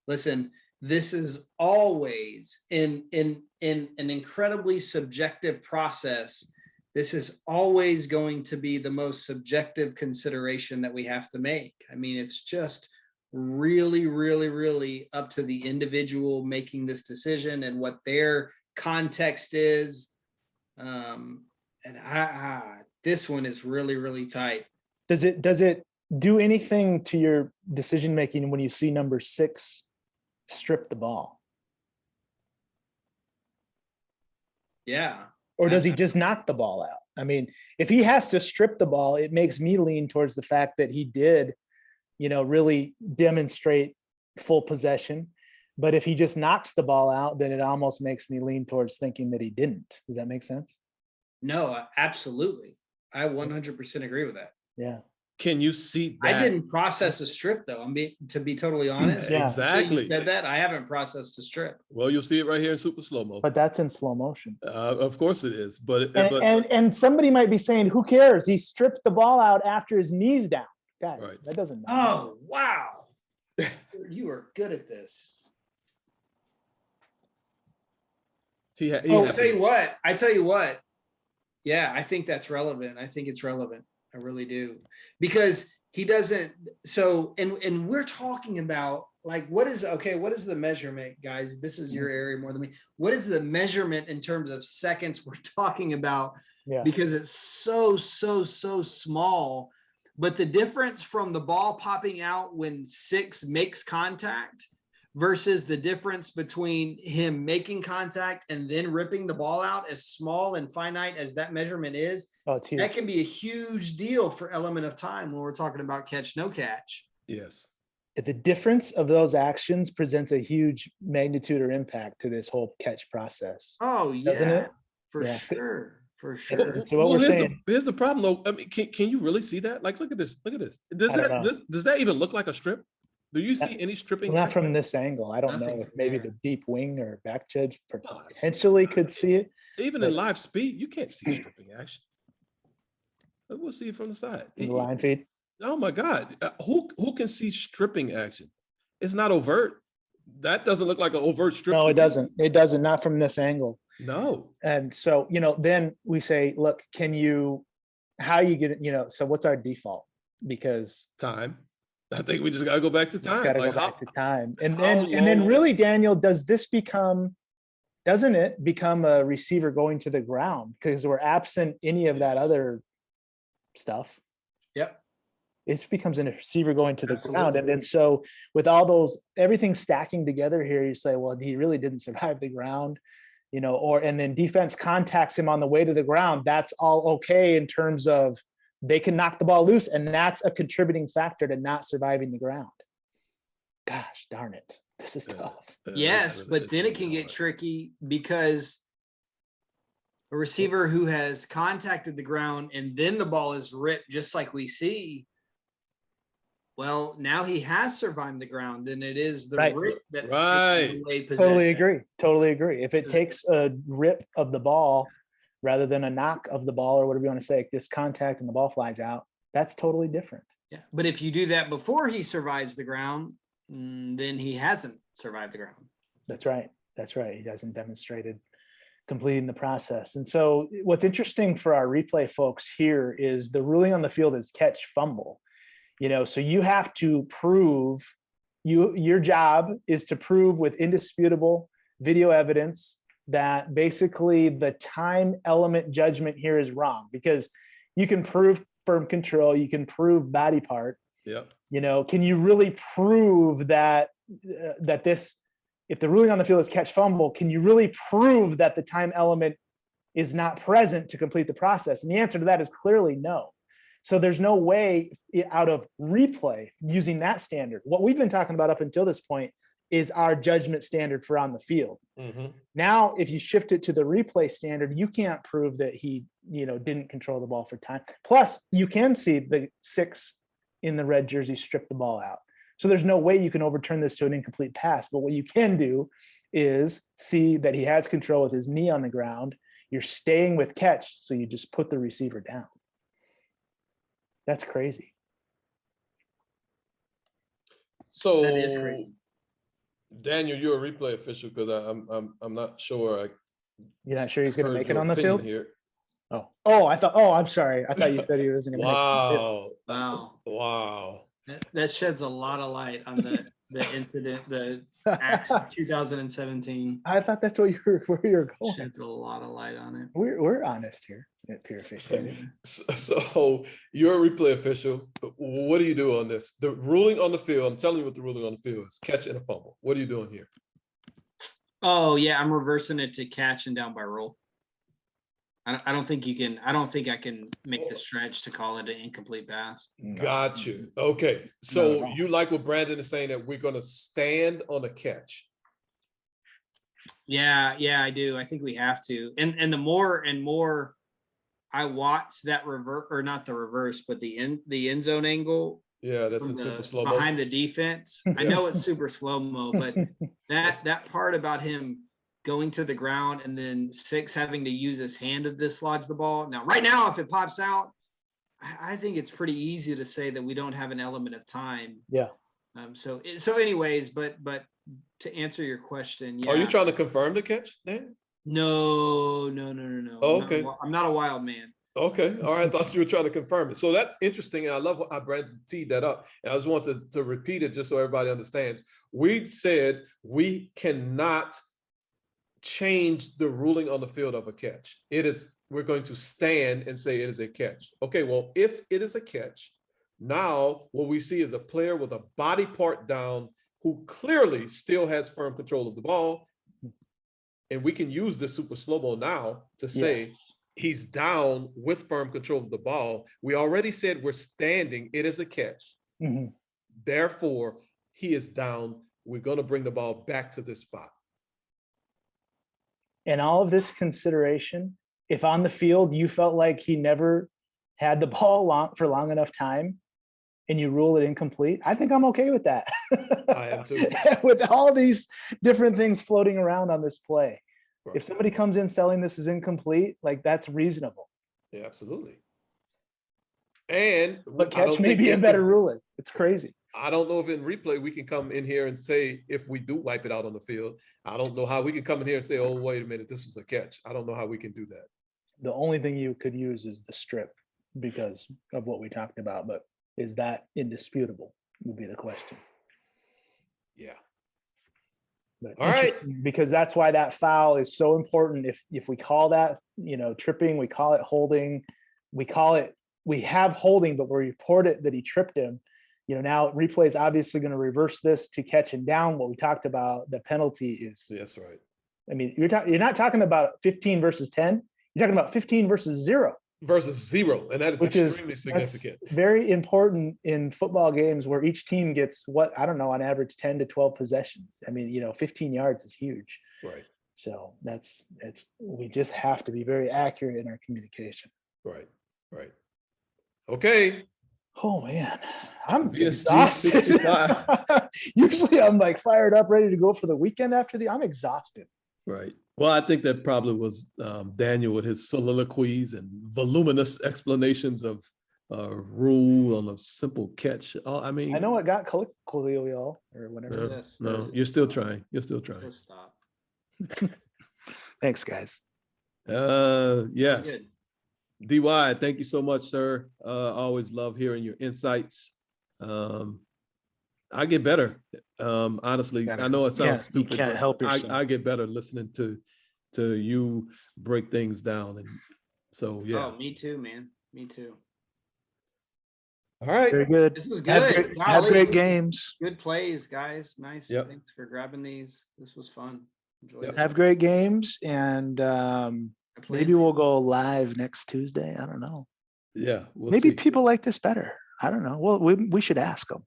Listen, this is always in an incredibly subjective process. This is always going to be the most subjective consideration that we have to make. I mean, it's just really, really, really up to the individual making this decision and what their context is. This one is really, really tight. Does it do anything to your decision making when you see number 6 strip the ball? Yeah. Or does he just knock the ball out? I mean, if he has to strip the ball, it makes me lean towards the fact that he did, really demonstrate full possession. But if he just knocks the ball out, then it almost makes me lean towards thinking that he didn't. Does that make sense? No, absolutely. I 100% agree with that. Yeah. Can you see that? I didn't process a strip though. To be totally honest. Yeah. Exactly. You said that. I haven't processed a strip. Well, you'll see it right here in super slow-mo. But that's in slow motion. Of course it is. But And somebody might be saying, who cares? He stripped the ball out after his knees down. Guys, Right. that doesn't matter. Oh, wow. You are good at this. he I tell you what. Yeah, I think that's relevant. I think it's relevant. I really do. Because he doesn't, so, and we're talking about like, what is the measurement, guys? This is your area more than me. What is the measurement in terms of seconds we're talking about? Yeah. Because it's so small. But the difference from the ball popping out when 6 makes contact versus the difference between him making contact and then ripping the ball out, as small and finite as that measurement is, Oh, it's huge. that can be a huge deal for element of time when we're talking about catch, no catch. Yes. The difference of those actions presents a huge magnitude or impact to this whole catch process. Oh, Doesn't yeah, it? for Yeah. sure. For Well, sure. So what we're saying, here's the problem though. I mean, can you really see that? Like, look at this. Look at this. I don't know. Does that even look like a strip? Do you see any stripping? not from this angle. I don't know Nothing if maybe there. the deep wing or back judge Oh, it's- potentially could see it. Even in live speed, you can't see stripping action. We'll see it from the side. In the line feed. Oh my God. Who can see stripping action? It's not overt. That doesn't look like an overt strip. No, to it me. doesn't. It doesn't, not from this angle. No. And so, then we say, look, how you get it, so what's our default? Because Time. I think we just gotta go back to it's time. got to Like, go back to time. And how then long- really, Daniel, doesn't it become a receiver going to the ground? Because we're absent any of that Yes. other stuff. Yep. It becomes a receiver going to the ground. Absolutely. And then so with all those, everything stacking together here, you say, well, he really didn't survive the ground, and then defense contacts him on the way to the ground. That's all okay in terms of they can knock the ball loose, and that's a contributing factor to not surviving the ground. Gosh darn it. This is Yeah. tough. Yes, but it's then really it can get hard. tricky because a receiver who has contacted the ground and then the ball is ripped, just like we see. Well, now he has survived the ground, and it is the Right. rip that's Right. taking away Totally possession. agree. If it takes a rip of the ball rather than a knock of the ball, or whatever you want to say, just contact and the ball flies out, that's totally different. Yeah, but if you do that before he survives the ground, then he hasn't survive the ground. That's right. That's right. He hasn't demonstrated completing the process. And so what's interesting for our replay folks here is the ruling on the field is catch fumble. So you have to prove your job is to prove with indisputable video evidence that basically the time element judgment here is wrong, because you can prove firm control, you can prove body part. Yeah. Can you really prove that this, if the ruling on the field is catch fumble, can you really prove that the time element is not present to complete the process? And the answer to that is clearly no. So there's no way out of replay using that standard. What we've been talking about up until this point is our judgment standard for on the field. Mm-hmm. Now, if you shift it to the replay standard, you can't prove that he, didn't control the ball for time. Plus, you can see the 6 in the red jersey strip the ball out. So there's no way you can overturn this to an incomplete pass. But what you can do is see that he has control with his knee on the ground. You're staying with catch, so you just put the receiver down. That's crazy. So That is crazy. Daniel, you're a replay official, because I'm not sure. You're not sure he's going to heard make it your on the opinion field? here. I'm sorry. I thought you said he wasn't going to Wow. Wow. Wow. That sheds a lot of light on the incident, the acts of 2017. I thought that's what where you're going. Sheds a lot of light on it. We're honest here at PRC. So you're a replay official. What do you do on this? The ruling on the field, I'm telling you what the ruling on the field is: catch and a fumble. What are you doing here? Oh yeah, I'm reversing it to catch and down by roll. I don't think I can make the stretch to call it an incomplete pass. Got you. Okay. So you like what Brandon is saying, that we're going to stand on a catch. Yeah, I do. I think we have to. And the more and more I watch that reverse, or not the reverse, but the end zone angle. Yeah, that's in super slow-mo. Behind the defense. I know it's super slow-mo, but that part about him going to the ground and then 6 having to use his hand to dislodge the ball. Now, right now, if it pops out, I think it's pretty easy to say that we don't have an element of time. Yeah. So anyways, but to answer your question, yeah. Are you trying to confirm the catch, Dan? No. Oh, okay. I'm not a wild man. Okay. All right. I thought you were trying to confirm it. So that's interesting. And I love how Brandon teed that up. And I just want to repeat it just so everybody understands. We said we cannot change the ruling on the field of a catch. We're going to stand and say it is a catch. Okay, well, if it is a catch, now what we see is a player with a body part down who clearly still has firm control of the ball. And we can use this super slow-mo now to say he's down with firm control of the ball. We already said we're standing, it is a catch. Mm-hmm. Therefore, he is down. We're going to bring the ball back to this spot. And all of this consideration, if on the field you felt like he never had the ball for long enough time and you rule it incomplete, I think I'm okay with that. I am too. With all these different things floating around on this play. Right. If somebody comes in selling this as incomplete, like that's reasonable. Yeah, absolutely. But catch may be a better ruling. It's crazy. I don't know if in replay we can come in here and say if we do wipe it out on the field. I don't know how we can come in here and say, oh, wait a minute, this was a catch. I don't know how we can do that. The only thing you could use is the strip because of what we talked about, but is that indisputable would be the question. Yeah. But all right. Because that's why that foul is so important. If we call that, tripping, we call it holding, we have holding, but we report it that he tripped him. Now replay is obviously going to reverse this to catch and down. What we talked about, the penalty is. That's right. I mean, you're not talking about 15 versus 10. You're talking about 15 versus 0. Versus 0, and that is extremely significant. Very important in football games where each team gets on average 10 to 12 possessions. I mean, 15 yards is huge. Right. So we just have to be very accurate in our communication. Right. Okay. Oh man, I'm VSG exhausted. Usually I'm like fired up, ready to go for the weekend I'm exhausted. Right. Well, I think that probably was Daniel with his soliloquies and voluminous explanations of rule on a simple catch. I mean, I know it got colloquial or whatever. no, Yes, no, there's- you're still trying. You're still trying. Just stop. Thanks, guys. Yes. DY, thank you so much, sir. Always love hearing your insights. I get better. Honestly, I know it sounds You stupid, can't but help yourself. I get better listening to you break things down. And so, yeah. Oh, me too, man. Me too. All right. Very good. This was Have good. great, have Golly. great games. Good plays, guys. Nice. Yep. Thanks for grabbing these. This was fun. Enjoyed Yep. it. Have great games, and I played maybe it. we'll go live next Tuesday. I don't know. Yeah. We'll Maybe see. people like this better. I don't know. Well, we should ask them.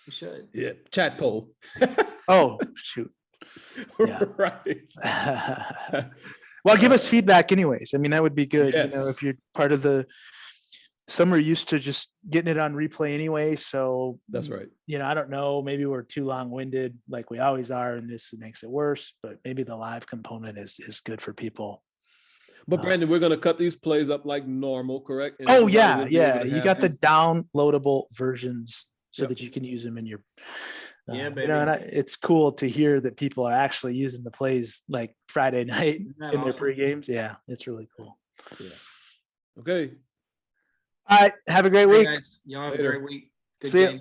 We should. Yeah. Chat poll. Oh, shoot. Yeah. Right. Well, give us feedback anyways. I mean, that would be good. You know, Yes. if you're part of the, some are used to just getting it on replay anyway. So, That's right. you know, I don't know, maybe we're too long-winded like we always are, and this makes it worse, but maybe the live component is good for people. But Brandon, we're gonna cut these plays up like normal, correct? And Oh, everybody yeah, will be able yeah. to You have got the these- downloadable versions so Yep. that you can use them in your, Yeah, you know, and baby. it's cool to hear that people are actually using the plays like Friday night Isn't in that their awesome? pre-games. Yeah, it's really cool. Okay. All right. Have a great Hey, week. guys, y'all have a Later. great week. Good See ya. game.